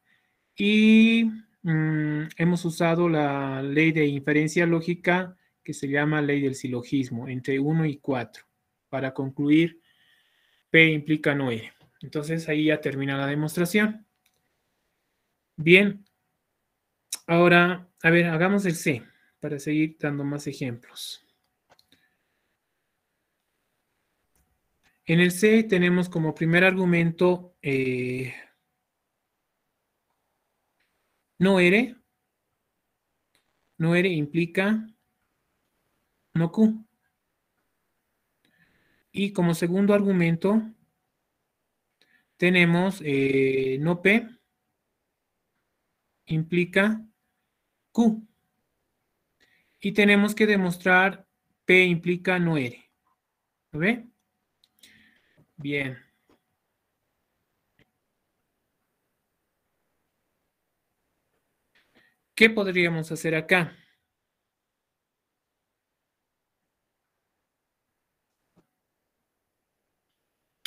y hemos usado la ley de inferencia lógica que se llama ley del silogismo entre 1 y 4 para concluir P implica no R. Entonces ahí ya termina la demostración. Bien, ahora, a ver, hagamos el C para seguir dando más ejemplos. En el C tenemos como primer argumento no R. No R implica no Q. Y como segundo argumento tenemos no P implica Q. Y tenemos que demostrar P implica no R. ¿Lo ve? Bien. ¿Qué podríamos hacer acá?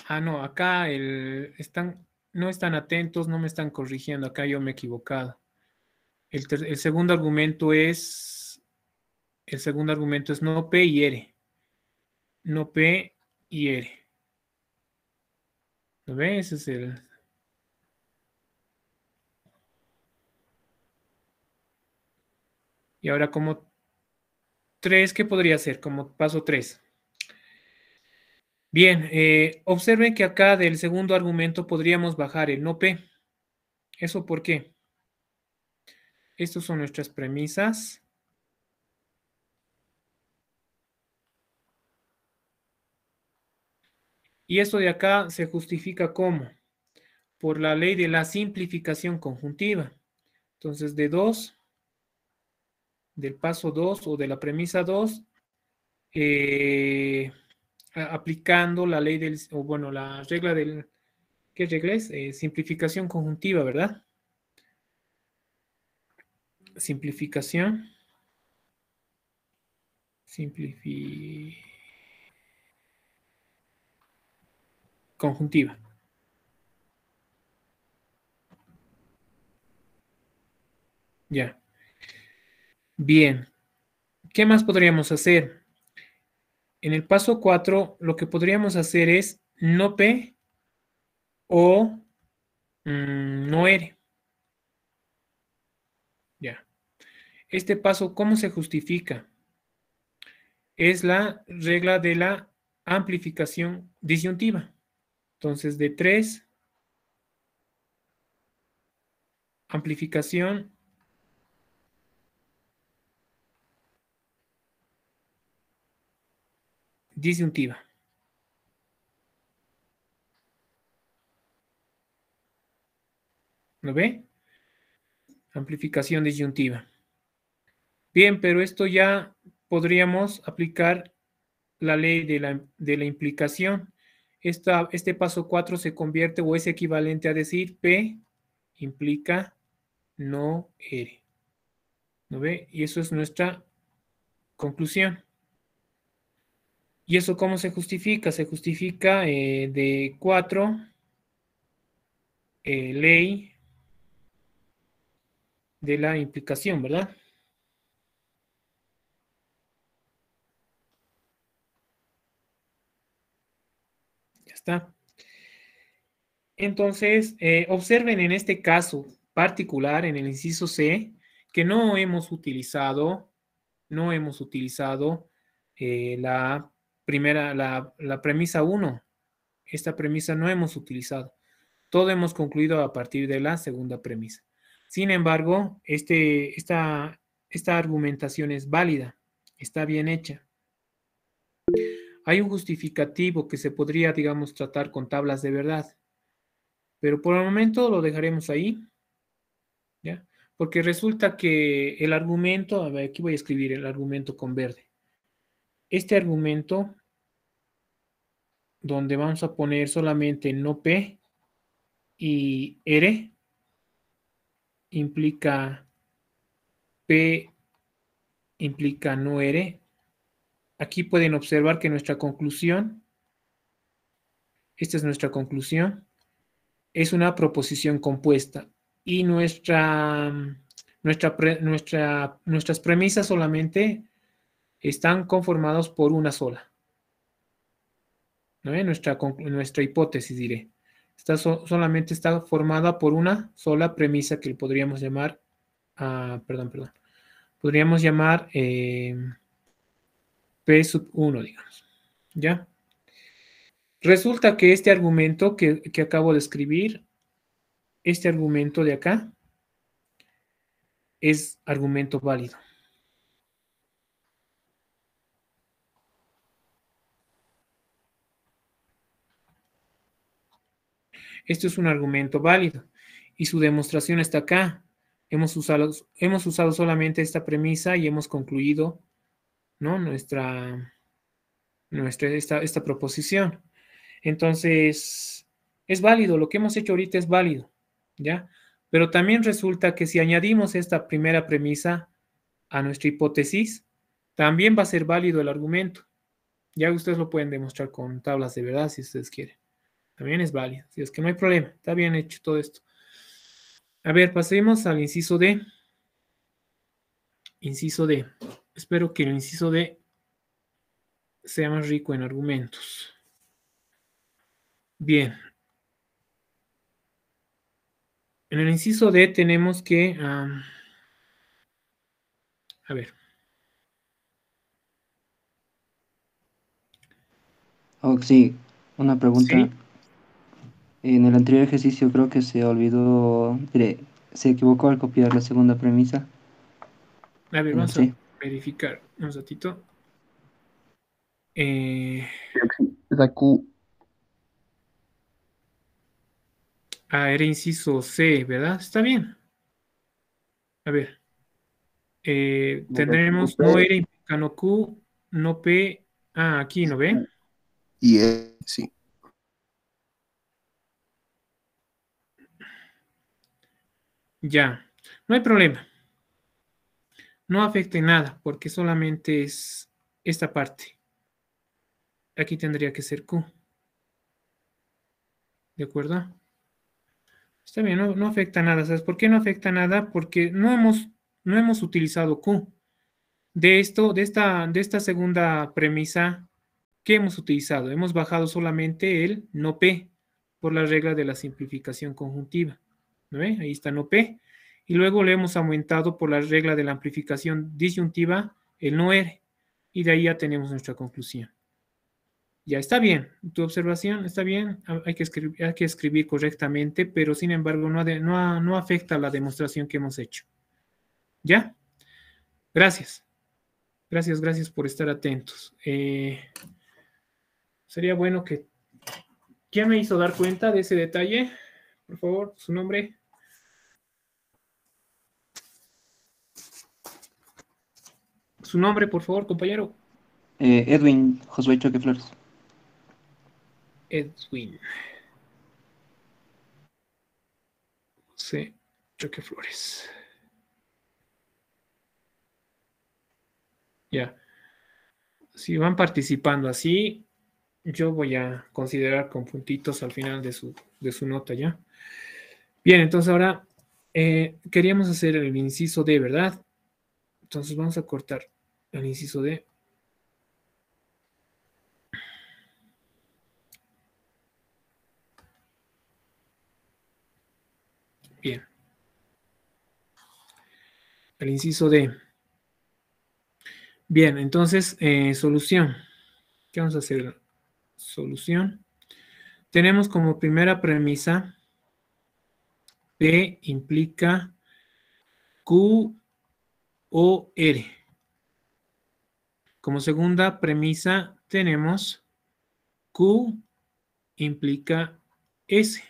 Ah, no, acá no están atentos, no me están corrigiendo, acá yo me he equivocado. El segundo argumento es no P y R. No P y R. ¿Lo ves? Ese es el... Y ahora como 3, ¿qué podría ser? Como paso 3. Bien, observen que acá del segundo argumento podríamos bajar el no P. ¿Eso por qué? Estas son nuestras premisas. Y esto de acá se justifica ¿cómo? Por la ley de la simplificación conjuntiva. Entonces, del paso 2 o de la premisa 2, aplicando la ley o bueno, la regla del, ¿qué regla es? Simplificación conjuntiva, ¿verdad? Simplificación. Conjuntiva. Ya. Bien. ¿Qué más podríamos hacer? En el paso 4, lo que podríamos hacer es no P o no R. Ya. Este paso, ¿cómo se justifica? Es la regla de la amplificación disyuntiva. Entonces, de 3, amplificación disyuntiva. ¿Lo ve? Amplificación disyuntiva. Bien, pero esto ya podríamos aplicar la ley de la implicación. Este paso 4 se convierte o es equivalente a decir P implica no R. ¿No ve? Y eso es nuestra conclusión. ¿Y eso cómo se justifica? Se justifica de 4, ley de la implicación, ¿verdad? Ya está. Entonces, observen en este caso particular, en el inciso C, que no hemos utilizado la primera, la premisa 1. Esta premisa no hemos utilizado. Todo hemos concluido a partir de la segunda premisa. Sin embargo, esta argumentación es válida, está bien hecha. Hay un justificativo que se podría, digamos, tratar con tablas de verdad. Pero por el momento lo dejaremos ahí, ¿ya? Porque resulta que el argumento, a ver, aquí voy a escribir el argumento con verde. Este argumento, donde vamos a poner solamente no P y R, implica P implica no R. Aquí pueden observar que nuestra conclusión, esta es nuestra conclusión, es una proposición compuesta y nuestras premisas solamente están conformados por una sola. ¿No? Nuestra hipótesis, diré. Solamente está formada por una sola premisa que podríamos llamar, podríamos llamar P sub 1, digamos. ¿Ya? Resulta que este argumento que acabo de escribir, este argumento de acá, es argumento válido. Esto es un argumento válido y su demostración está acá. Hemos usado solamente esta premisa y hemos concluido, ¿no? esta proposición. Entonces, es válido. Lo que hemos hecho ahorita es válido, ¿ya? Pero también resulta que si añadimos esta primera premisa a nuestra hipótesis, también va a ser válido el argumento. Ya ustedes lo pueden demostrar con tablas de verdad si ustedes quieren. También es válido. Si es que no hay problema. Está bien hecho todo esto. A ver, pasemos al inciso D. Inciso D. Espero que el inciso D sea más rico en argumentos. Bien. En el inciso D tenemos que... a ver. Oh, sí, una pregunta. Sí. En el anterior ejercicio creo que se olvidó, se equivocó al copiar la segunda premisa A ver, en el vamos a C. verificar un ratito. La Q. Era inciso C, ¿verdad? Está bien. A ver. Tendremos no R implica no Q, no P. Aquí, ¿no ve? Y E, sí. Ya. No hay problema. No afecte nada, porque solamente es esta parte. Aquí tendría que ser Q. ¿De acuerdo? Está bien, no afecta nada. ¿Sabes por qué no afecta nada? Porque no hemos utilizado Q. De esta segunda premisa, ¿qué hemos utilizado? Hemos bajado solamente el no P por la regla de la simplificación conjuntiva. ¿No ve? Ahí está no P. Y luego le hemos aumentado por la regla de la amplificación disyuntiva el no R. Y de ahí ya tenemos nuestra conclusión. Ya está bien, tu observación está bien, hay que escribir correctamente, pero sin embargo no afecta la demostración que hemos hecho. ¿Ya? Gracias. Gracias por estar atentos. Sería bueno que... ¿Quién me hizo dar cuenta de ese detalle? Por favor, su nombre. Su nombre, por favor, compañero. Edwin Josué Choque Flores. Edwin. Sí, Choque Flores. Ya. Si van participando así, yo voy a considerar con puntitos al final de su nota, ¿ya? Bien, entonces ahora queríamos hacer el inciso D, ¿verdad? Entonces vamos a cortar el inciso D. Bien. El inciso D. Bien, entonces, solución. ¿Qué vamos a hacer? Solución. Tenemos como primera premisa P implica Q o R. Como segunda premisa tenemos Q implica S.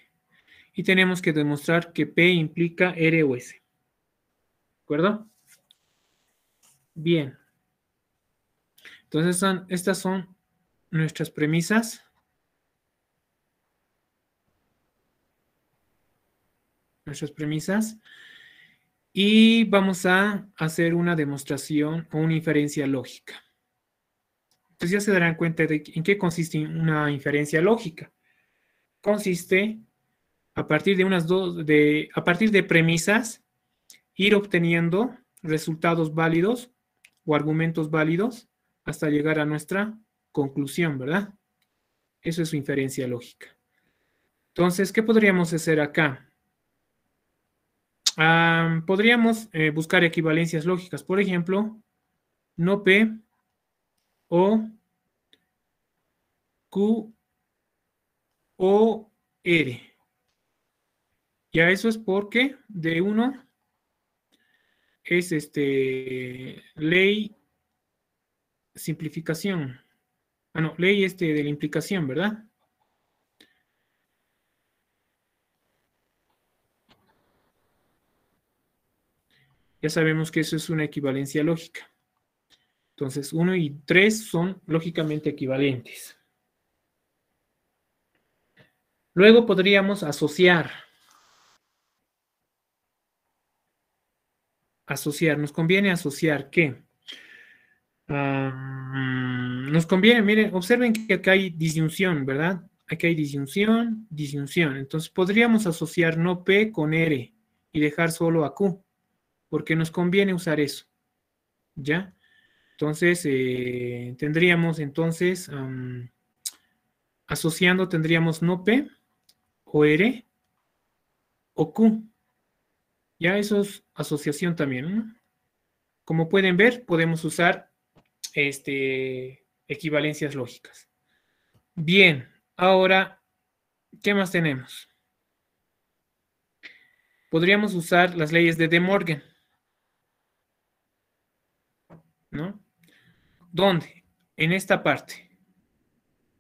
Y tenemos que demostrar que P implica R o S. ¿De acuerdo? Bien. Entonces, estas son nuestras premisas. Y vamos a hacer una demostración o una inferencia lógica. Entonces ya se darán cuenta de en qué consiste una inferencia lógica. Consiste a partir a partir de premisas, ir obteniendo resultados válidos o argumentos válidos hasta llegar a nuestra conclusión, ¿verdad? Eso es su inferencia lógica. Entonces, ¿qué podríamos hacer acá? Podríamos buscar equivalencias lógicas. Por ejemplo, no P o Q o R. Ya eso es porque de uno es ley simplificación. No, ley de la implicación, ¿verdad? Ya sabemos que eso es una equivalencia lógica. Entonces, 1 y 3 son lógicamente equivalentes. Luego podríamos asociar. asociar. Nos conviene asociar ¿qué? Nos conviene, miren, observen que acá hay disyunción, ¿verdad? Aquí hay disyunción, disyunción. Entonces podríamos asociar no P con R y dejar solo a Q, porque nos conviene usar eso, ¿ya? Entonces, tendríamos entonces, asociando tendríamos no P o R o Q. Ya eso es asociación también, ¿no? Como pueden ver, podemos usar equivalencias lógicas. Bien, ahora, ¿qué más tenemos? Podríamos usar las leyes de De Morgan, ¿no? ¿Dónde? En esta parte.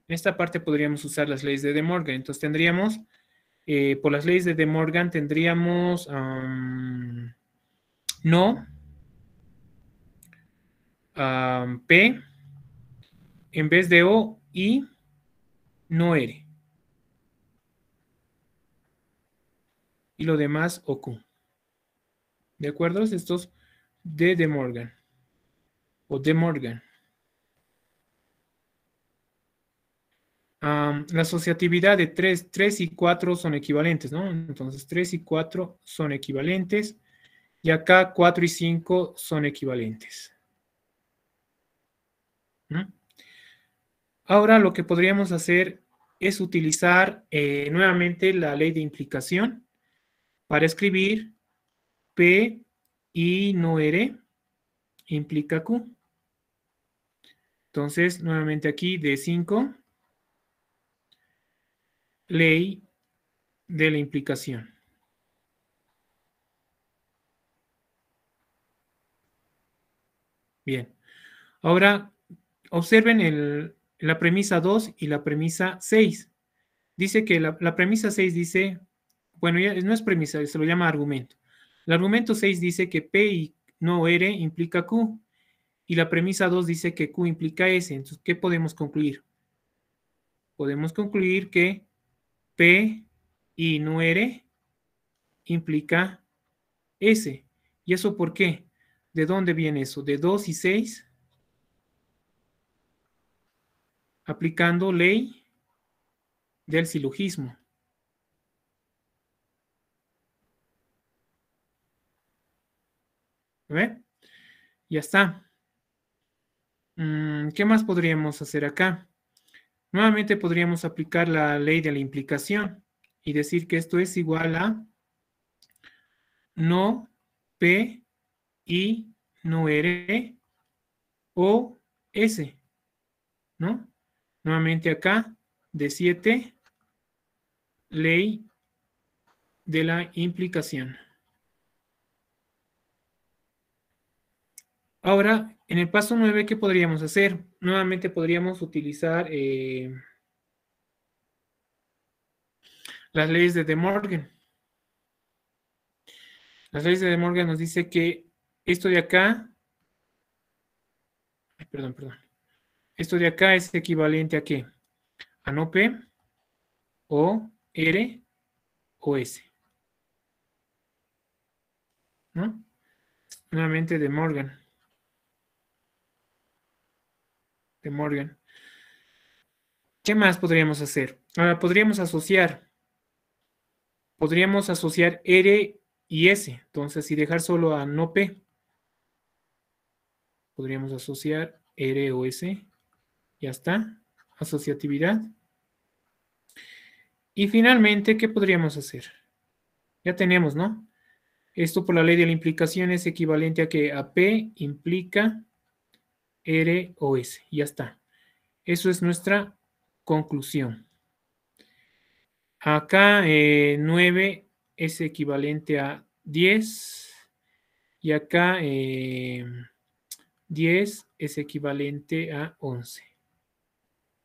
En esta parte podríamos usar las leyes de De Morgan. Entonces tendríamos, por las leyes de De Morgan, tendríamos no, P, en vez de O, I, no R. Y lo demás, o Q. ¿De acuerdo? Estos de De Morgan. O De Morgan. La asociatividad de 3 y 4 son equivalentes, ¿no? Entonces 3 y 4 son equivalentes. Y acá 4 y 5 son equivalentes. ¿Mm? Ahora lo que podríamos hacer es utilizar nuevamente la ley de implicación para escribir P y no R implica Q. Entonces, nuevamente aquí de 5, ley de la implicación. Bien. Ahora, observen la premisa 2 y la premisa 6. Dice que la premisa 6 dice, bueno, ya no es premisa, se lo llama argumento. El argumento 6 dice que P y no R implica Q. Y la premisa 2 dice que Q implica S. Entonces, ¿qué podemos concluir? Podemos concluir que P y no R implica S. ¿Y eso por qué? ¿De dónde viene eso? De 2 y 6. Aplicando ley del silogismo. ¿Ve? Ya está. ¿Qué más podríamos hacer acá? Nuevamente podríamos aplicar la ley de la implicación y decir que esto es igual a no P y no R o S, ¿no? Nuevamente acá, de 7, ley de la implicación. Ahora, en el paso 9, ¿qué podríamos hacer? Nuevamente podríamos utilizar las leyes de De Morgan. Las leyes de De Morgan nos dice que esto de acá, perdón. Esto de acá es equivalente a ¿qué? A no P, o R, o S. ¿No? Nuevamente de Morgan. De Morgan. ¿Qué más podríamos hacer? Ahora, podríamos asociar R y S. Entonces, y dejar solo a no P. Podríamos asociar R o S. Ya está. Asociatividad. Y finalmente, ¿qué podríamos hacer? Ya tenemos, ¿no? Esto por la ley de la implicación es equivalente a que a P implica R o S. Ya está. Eso es nuestra conclusión. Acá 9 es equivalente a 10 y acá 10 es equivalente a 11.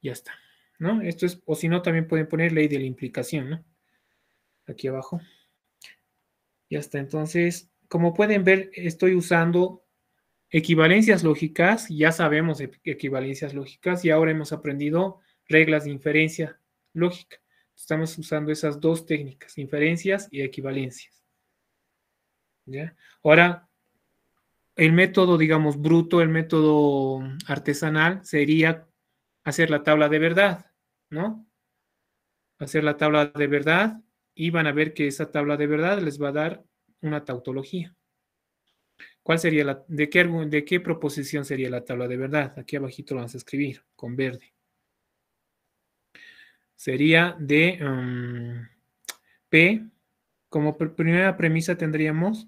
Ya está, ¿no? Esto es, o si no, también pueden poner ley de la implicación, ¿no? Aquí abajo. Ya está, entonces, como pueden ver, estoy usando equivalencias lógicas, ya sabemos equivalencias lógicas y ahora hemos aprendido reglas de inferencia lógica. Estamos usando esas dos técnicas, inferencias y equivalencias. ¿Ya? Ahora, el método, digamos, bruto, el método artesanal sería hacer la tabla de verdad, ¿no? Hacer la tabla de verdad y van a ver que esa tabla de verdad les va a dar una tautología. ¿Cuál sería de qué proposición sería la tabla de verdad? Aquí abajito lo vamos a escribir con verde. Sería de P, como primera premisa tendríamos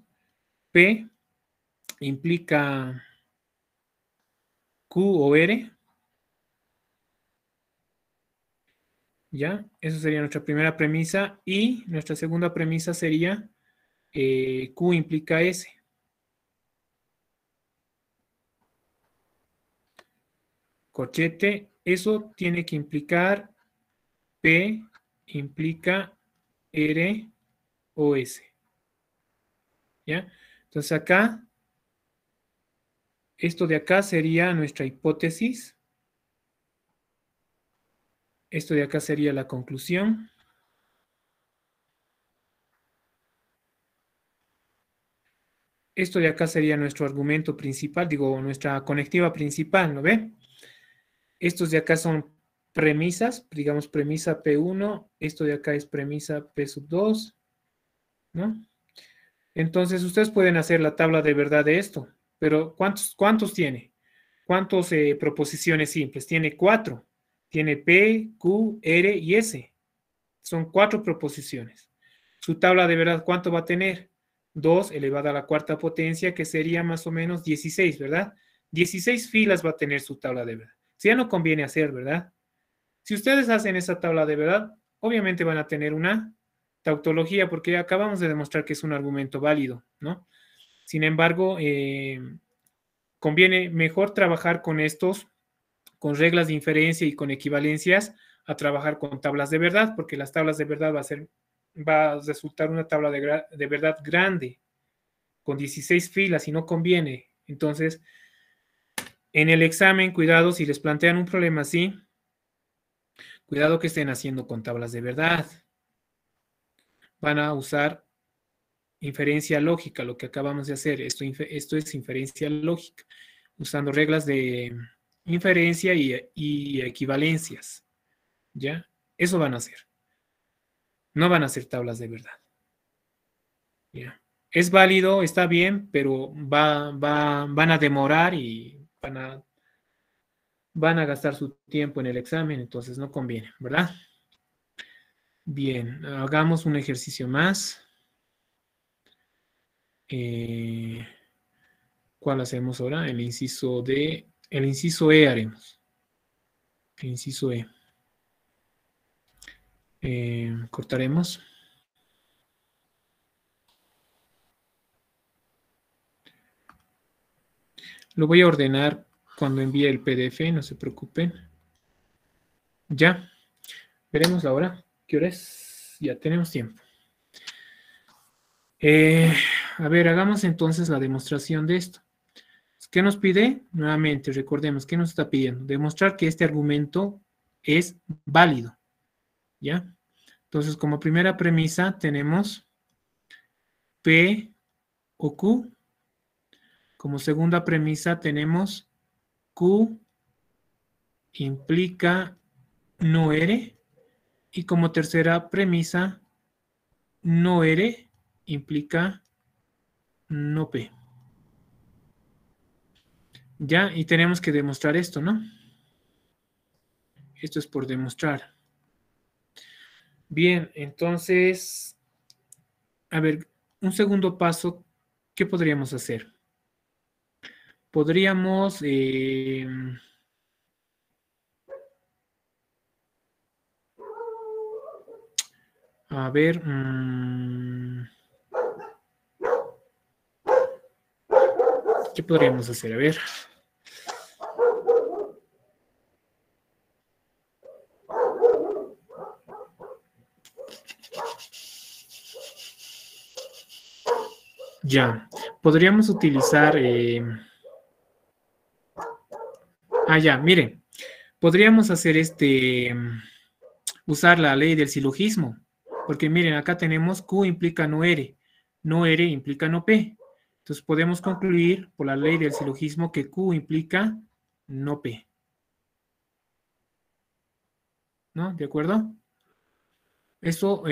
P implica Q o R. ¿Ya? Esa sería nuestra primera premisa. Y nuestra segunda premisa sería Q implica S. Corchete, eso tiene que implicar P implica R o S. ¿Ya? Entonces acá, esto de acá sería nuestra hipótesis. Esto de acá sería la conclusión. Esto de acá sería nuestro argumento principal, digo, nuestra conectiva principal, ¿no ve? Estos de acá son premisas, digamos premisa P1, esto de acá es premisa P2, ¿no? Entonces, ustedes pueden hacer la tabla de verdad de esto, pero ¿cuántos tiene? ¿Cuántas proposiciones simples? Tiene 4. Tiene P, Q, R y S. Son 4 proposiciones. Su tabla de verdad, ¿cuánto va a tener? 2 elevado a la cuarta potencia, que sería más o menos 16, ¿verdad? 16 filas va a tener su tabla de verdad. Si ya no conviene hacer, ¿verdad? Si ustedes hacen esa tabla de verdad, obviamente van a tener una tautología, porque acabamos de demostrar que es un argumento válido, ¿no? Sin embargo, conviene mejor trabajar con estos, con reglas de inferencia y con equivalencias, a trabajar con tablas de verdad, porque las tablas de verdad va a resultar una tabla de verdad grande, con 16 filas y no conviene. Entonces, en el examen, cuidado, si les plantean un problema así, cuidado que estén haciendo con tablas de verdad. Van a usar inferencia lógica, lo que acabamos de hacer. Esto es inferencia lógica, usando reglas de inferencia y equivalencias. ¿Ya? Eso van a hacer. No van a hacer tablas de verdad. ¿Ya? Es válido, está bien, pero van a demorar y van a gastar su tiempo en el examen, entonces no conviene, ¿verdad? Bien, hagamos un ejercicio más. ¿Cuál hacemos ahora? El inciso E haremos. El inciso E. Cortaremos. Lo voy a ordenar cuando envíe el PDF, no se preocupen. Ya. Veremos la hora. ¿Qué hora es? Ya tenemos tiempo. A ver, hagamos entonces la demostración de esto. ¿Qué nos pide? Nuevamente, recordemos, ¿qué nos está pidiendo? Demostrar que este argumento es válido. ¿Ya? Entonces, como primera premisa tenemos P o Q. Como segunda premisa tenemos Q implica no R. Y como tercera premisa, no R implica no P. Ya, y tenemos que demostrar esto, ¿no? Esto es por demostrar. Bien, entonces, a ver, un segundo paso, ¿qué podríamos hacer? Podríamos... a ver... ¿qué podríamos hacer? A ver... Ya, podríamos utilizar... ya, miren. Podríamos hacer usar la ley del silogismo. Porque miren, acá tenemos Q implica no R. No R implica no P. Entonces podemos concluir por la ley del silogismo que Q implica no P. ¿No? ¿De acuerdo? Eso,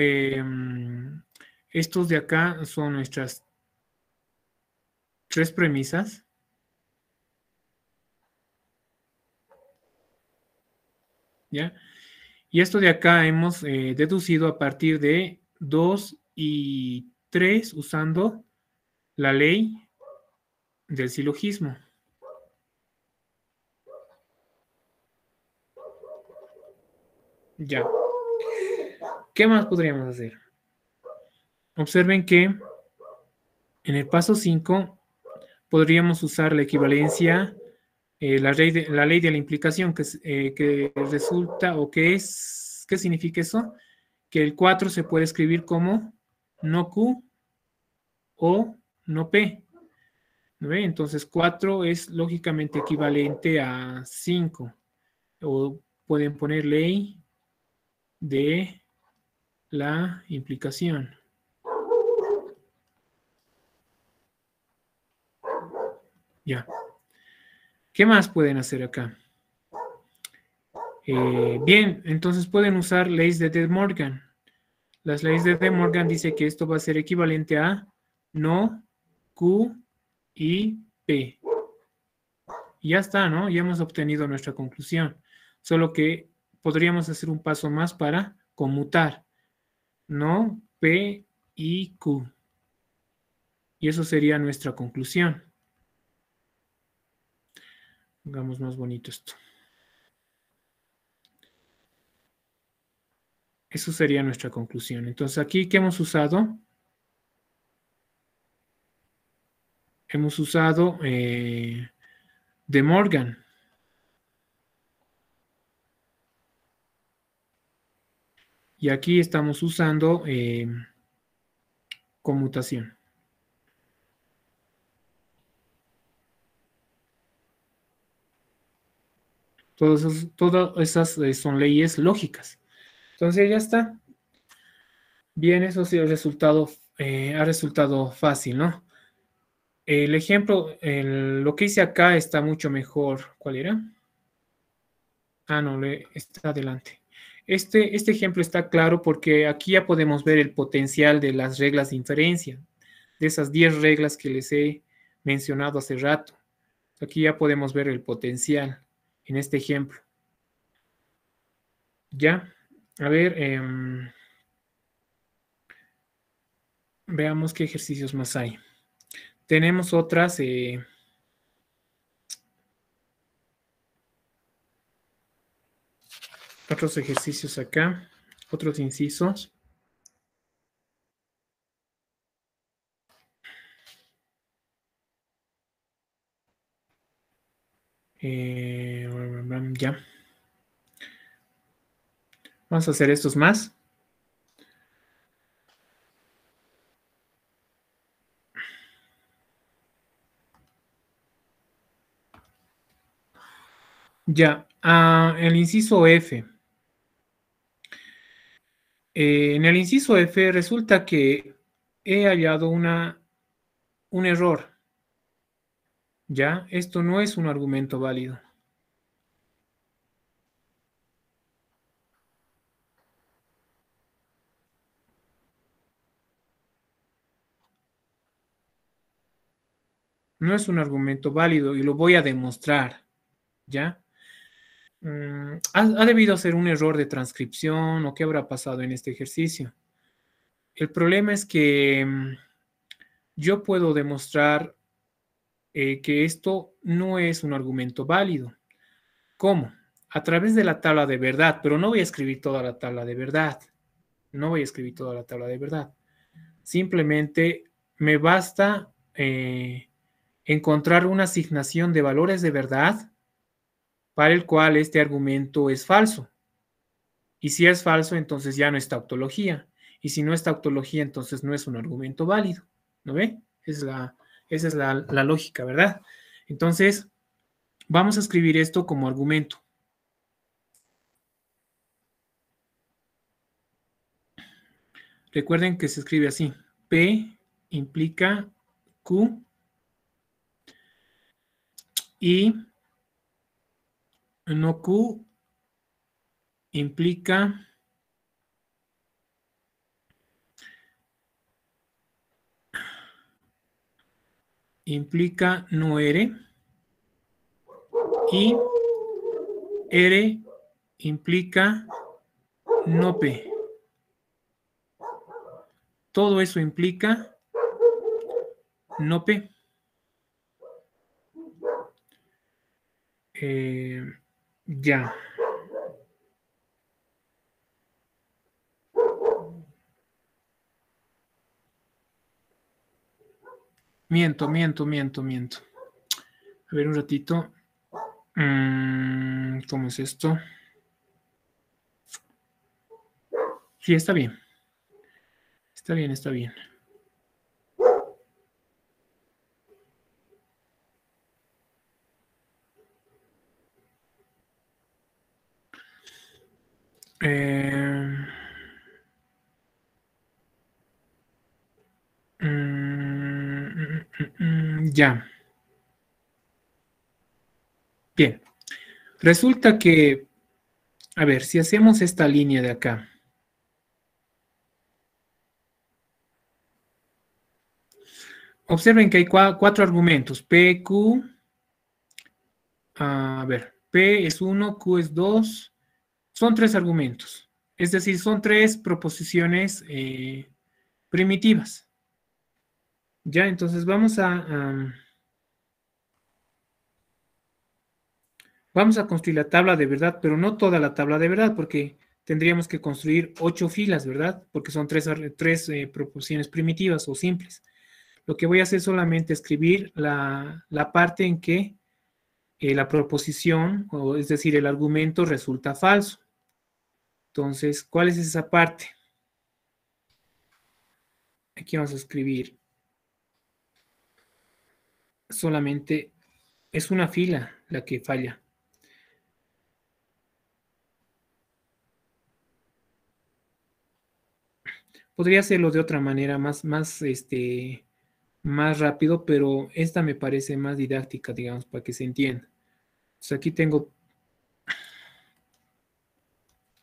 estos de acá son nuestras tres premisas. ¿Ya? Y esto de acá hemos deducido a partir de 2 y 3 usando la ley del silogismo. Ya. ¿Qué más podríamos hacer? Observen que en el paso 5 podríamos usar la equivalencia, la ley de la implicación, que resulta, o que es, ¿qué significa eso? Que el 4 se puede escribir como no Q o no P. ¿No ve? Entonces 4 es lógicamente equivalente a 5. O pueden poner ley de la implicación. Ya. ¿Qué más pueden hacer acá? Bien, entonces pueden usar leyes de De Morgan. Las leyes de De Morgan dice que esto va a ser equivalente a no, Q y P. Y ya está, ¿no? Ya hemos obtenido nuestra conclusión. Solo que podríamos hacer un paso más para conmutar. No, P y Q. Y eso sería nuestra conclusión. Hagamos más bonito esto. Eso sería nuestra conclusión. Entonces, aquí, ¿qué hemos usado? Hemos usado De Morgan. Y aquí estamos usando conmutación. Todas esas son leyes lógicas. Entonces ya está. Bien, eso sí, ha resultado fácil, ¿no? El ejemplo, lo que hice acá está mucho mejor. ¿Cuál era? Ah, no, está adelante. Este ejemplo está claro porque aquí ya podemos ver el potencial de las reglas de inferencia, de esas 10 reglas que les he mencionado hace rato. Aquí ya podemos ver el potencial en este ejemplo. Ya, a ver, veamos qué ejercicios más hay. Tenemos otros ejercicios acá, otros incisos. Ya. Vamos a hacer estos más. Ya, el inciso F. En el inciso F resulta que he hallado un error. Ya, esto no es un argumento válido. No es un argumento válido y lo voy a demostrar. ¿Ya? ¿Ha debido ser un error de transcripción o qué habrá pasado en este ejercicio? El problema es que yo puedo demostrar que esto no es un argumento válido. ¿Cómo? A través de la tabla de verdad, pero no voy a escribir toda la tabla de verdad. No voy a escribir toda la tabla de verdad. Simplemente me basta encontrar una asignación de valores de verdad para el cual este argumento es falso. Y si es falso, entonces ya no es tautología. Y si no es tautología, entonces no es un argumento válido. ¿No ve? Esa es la lógica, ¿verdad? Entonces, vamos a escribir esto como argumento. Recuerden que se escribe así. P implica Q y no Q implica no R y R implica no P. Todo eso implica no P. Ya. Miento. A ver un ratito. ¿Cómo es esto? Sí, está bien. Está bien. Ya. Bien. Resulta que, a ver, si hacemos esta línea de acá. Observen que hay cuatro argumentos. P, Q. A ver, P es 1, Q es 2. Son 3 argumentos. Es decir, son 3 proposiciones primitivas. Ya, entonces vamos a construir la tabla de verdad, pero no toda la tabla de verdad, porque tendríamos que construir 8 filas, ¿verdad? Porque son 3 proposiciones primitivas o simples. Lo que voy a hacer es solamente escribir la parte en que la proposición, o es decir, el argumento resulta falso. Entonces, ¿cuál es esa parte? Aquí vamos a escribir solamente, es una fila la que falla. Podría hacerlo de otra manera, más rápido, pero esta me parece más didáctica, digamos, para que se entienda. Entonces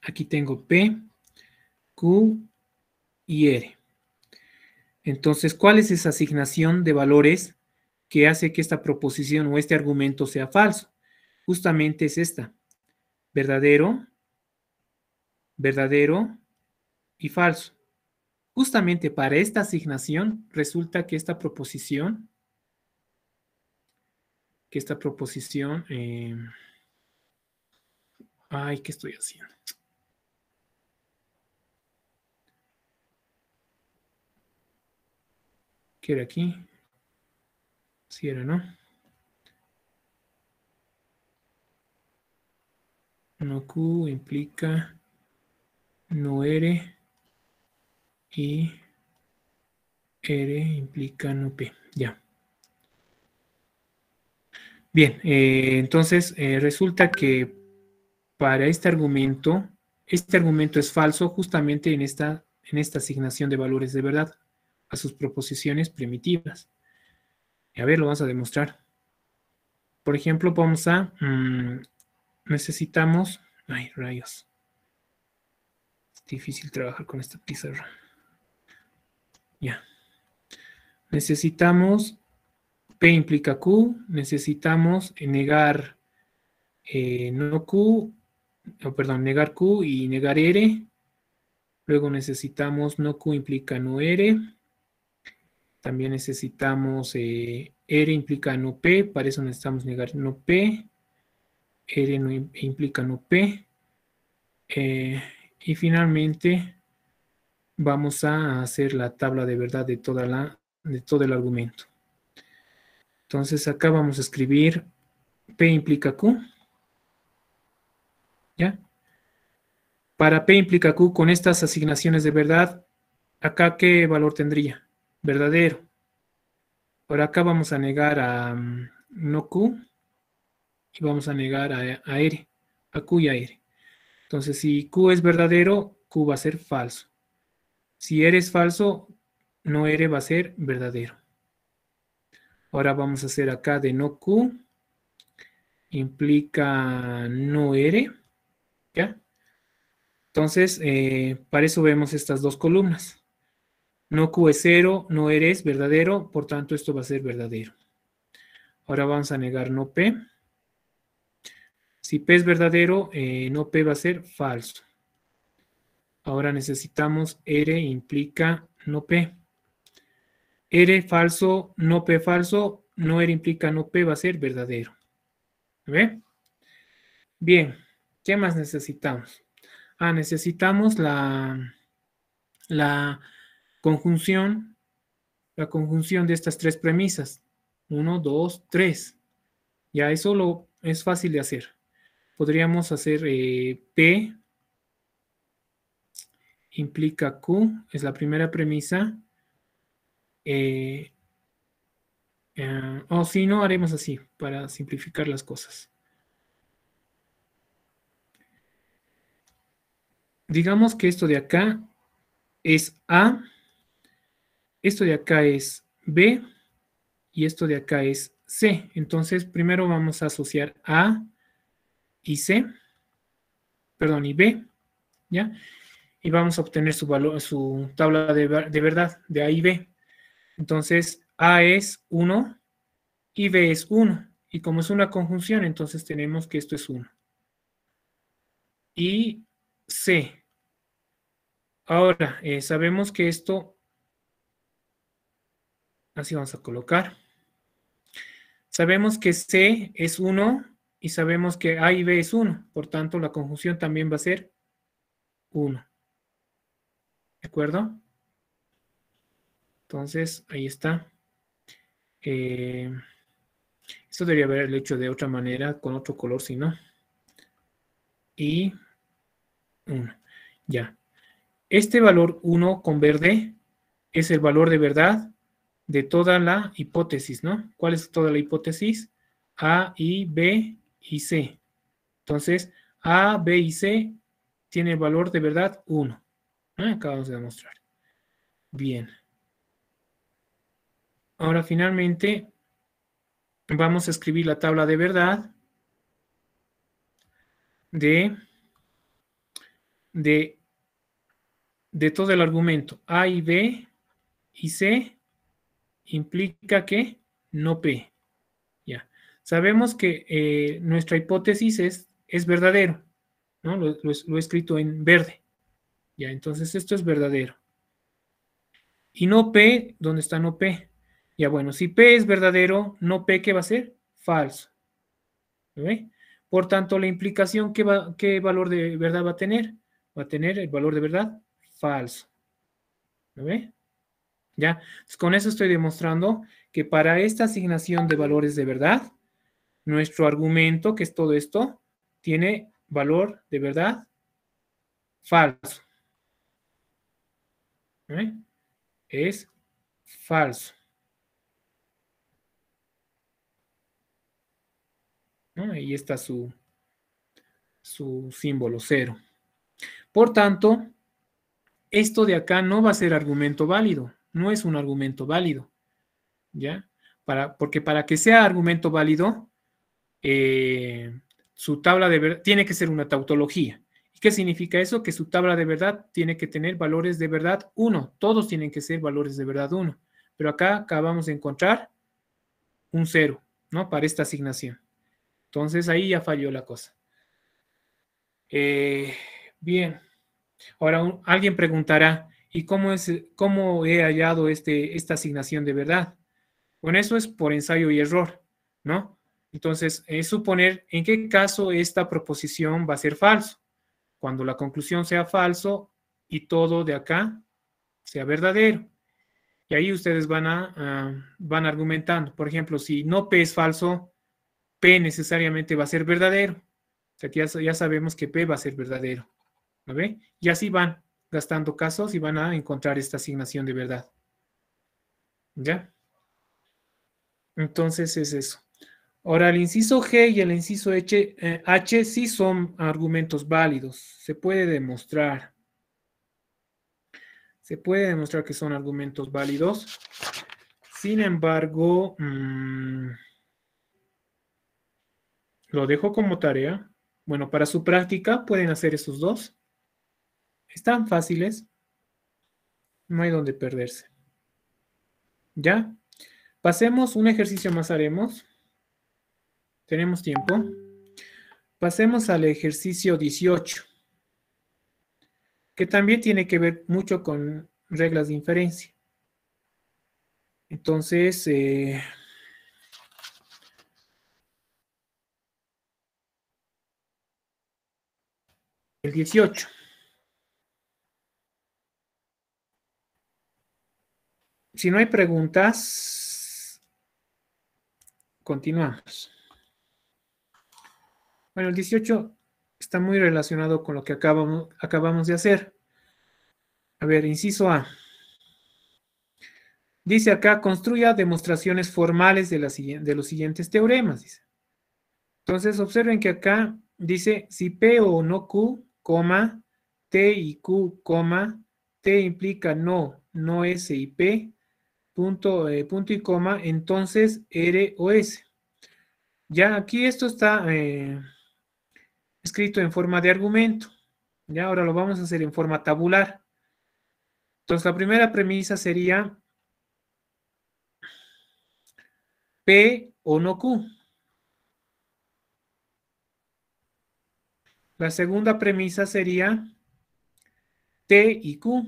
aquí tengo P, Q y R. Entonces, ¿cuál es esa asignación de valores que hace que esta proposición o este argumento sea falso? Justamente es esta. Verdadero y falso. Justamente para esta asignación resulta que esta proposición, ¿qué estoy haciendo? ¿Qué era aquí? Sí era, ¿no? No Q implica no R y R implica no P. Ya. Bien, entonces resulta que para este argumento es falso justamente en esta asignación de valores de verdad a sus proposiciones primitivas. A ver, lo vamos a demostrar. Por ejemplo, vamos a... necesitamos... Ay, rayos. Es difícil trabajar con esta pizarra. Ya. Necesitamos... P implica Q. Necesitamos negar no Q... negar Q y negar R. Luego necesitamos no Q implica no R. También necesitamos R implica no P. Para eso necesitamos negar no P. R no implica no P. Y finalmente vamos a hacer la tabla de verdad de todo el argumento. Entonces acá vamos a escribir P implica Q. ¿Ya? Para P implica Q con estas asignaciones de verdad, acá ¿qué valor tendría? Verdadero. Por acá vamos a negar a no Q y vamos a negar a R, a Q y a R. Entonces, si Q es verdadero, Q va a ser falso. Si R es falso, no R va a ser verdadero. Ahora vamos a hacer acá de no Q implica no R, ¿ya? Entonces, para eso vemos estas dos columnas. No Q es 0, no R es verdadero, por tanto esto va a ser verdadero. Ahora vamos a negar no P. Si P es verdadero, no P va a ser falso. Ahora necesitamos R implica no P. R falso, no P falso, no R implica no P va a ser verdadero. ¿Ve? Bien, ¿qué más necesitamos? Necesitamos la conjunción, de estas tres premisas. 1, 2, 3. Ya eso es fácil de hacer. Podríamos hacer P implica Q, es la primera premisa. O si no, haremos así, para simplificar las cosas. Digamos que esto de acá es A, esto de acá es B, y esto de acá es C. Entonces, primero vamos a asociar A y C, perdón, y B, ¿ya? Y vamos a obtener su valor, su tabla de verdad de A y B. Entonces, A es 1 y B es 1. Y como es una conjunción, entonces tenemos que esto es 1. Y C. Ahora, sabemos que esto, así vamos a colocar. Sabemos que C es 1 y sabemos que A y B es 1. Por tanto, la conjunción también va a ser 1. ¿De acuerdo? Entonces, ahí está. Esto debería haberlo hecho de otra manera, con otro color, si no. Y 1. Ya. Este valor 1 con verde es el valor de verdad de toda la hipótesis, ¿no? ¿Cuál es toda la hipótesis? A, I, B y C. Entonces, A, B y C tienen valor de verdad 1. Acabamos de demostrar. Bien. Ahora, finalmente, vamos a escribir la tabla de verdad de todo el argumento. A y B y C implica que no P. Ya. Sabemos que nuestra hipótesis es verdadero, ¿no? Lo he escrito en verde. Ya, entonces esto es verdadero. Y no P, ¿dónde está no P? Ya, bueno, si P es verdadero, no P, ¿qué va a ser? Falso. ¿Ve? Por tanto, la implicación, ¿qué valor de verdad va a tener? Va a tener el valor de verdad falso. ¿Lo ve? Ya, pues con eso estoy demostrando que para esta asignación de valores de verdad, nuestro argumento, que es todo esto, tiene valor de verdad falso. ¿Ve? Es falso. ¿No? Ahí está su símbolo 0. Por tanto, esto de acá no va a ser argumento válido. No es un argumento válido. ¿Ya? Porque para que sea argumento válido, su tabla de verdad tiene que ser una tautología. ¿Y qué significa eso? Que su tabla de verdad tiene que tener valores de verdad 1. Todos tienen que ser valores de verdad 1. Pero acá acabamos de encontrar un 0, ¿no? Para esta asignación. Entonces ahí ya falló la cosa. Bien. Ahora alguien preguntará, ¿y cómo he hallado esta asignación de verdad? Bueno, eso es por ensayo y error, ¿no? Entonces, es suponer en qué caso esta proposición va a ser falso. Cuando la conclusión sea falso y todo de acá sea verdadero. Y ahí ustedes van argumentando. Por ejemplo, si no P es falso, P necesariamente va a ser verdadero. O sea que ya sabemos que P va a ser verdadero. ¿No ve? Y así van gastando casos y van a encontrar esta asignación de verdad. ¿Ya? Entonces es eso. Ahora, el inciso G y el inciso H sí son argumentos válidos. Se puede demostrar. Se puede demostrar que son argumentos válidos. Sin embargo, Lo dejo como tarea. Bueno, para su práctica pueden hacer esos dos. Están fáciles. No hay donde perderse. ¿Ya? Pasemos, un ejercicio más haremos. Tenemos tiempo. Pasemos al ejercicio 18, que también tiene que ver mucho con reglas de inferencia. Entonces, el 18. Si no hay preguntas, continuamos. Bueno, el 18 está muy relacionado con lo que acabamos de hacer. A ver, inciso A. Dice acá, construya demostraciones formales de los siguientes teoremas. Dice. Entonces, observen que acá dice, si P o no Q, coma, T y Q, coma, T implica no S y P, punto y coma, entonces R o S. Ya aquí esto está escrito en forma de argumento. Ya ahora lo vamos a hacer en forma tabular. Entonces, la primera premisa sería P o no Q. La segunda premisa sería T y Q.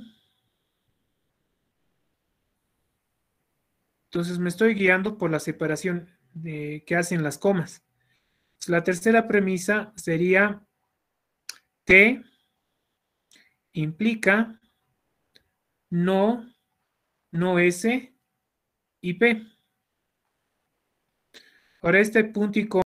Entonces me estoy guiando por la separación que hacen las comas. La tercera premisa sería T implica no S y P. Ahora este punto y coma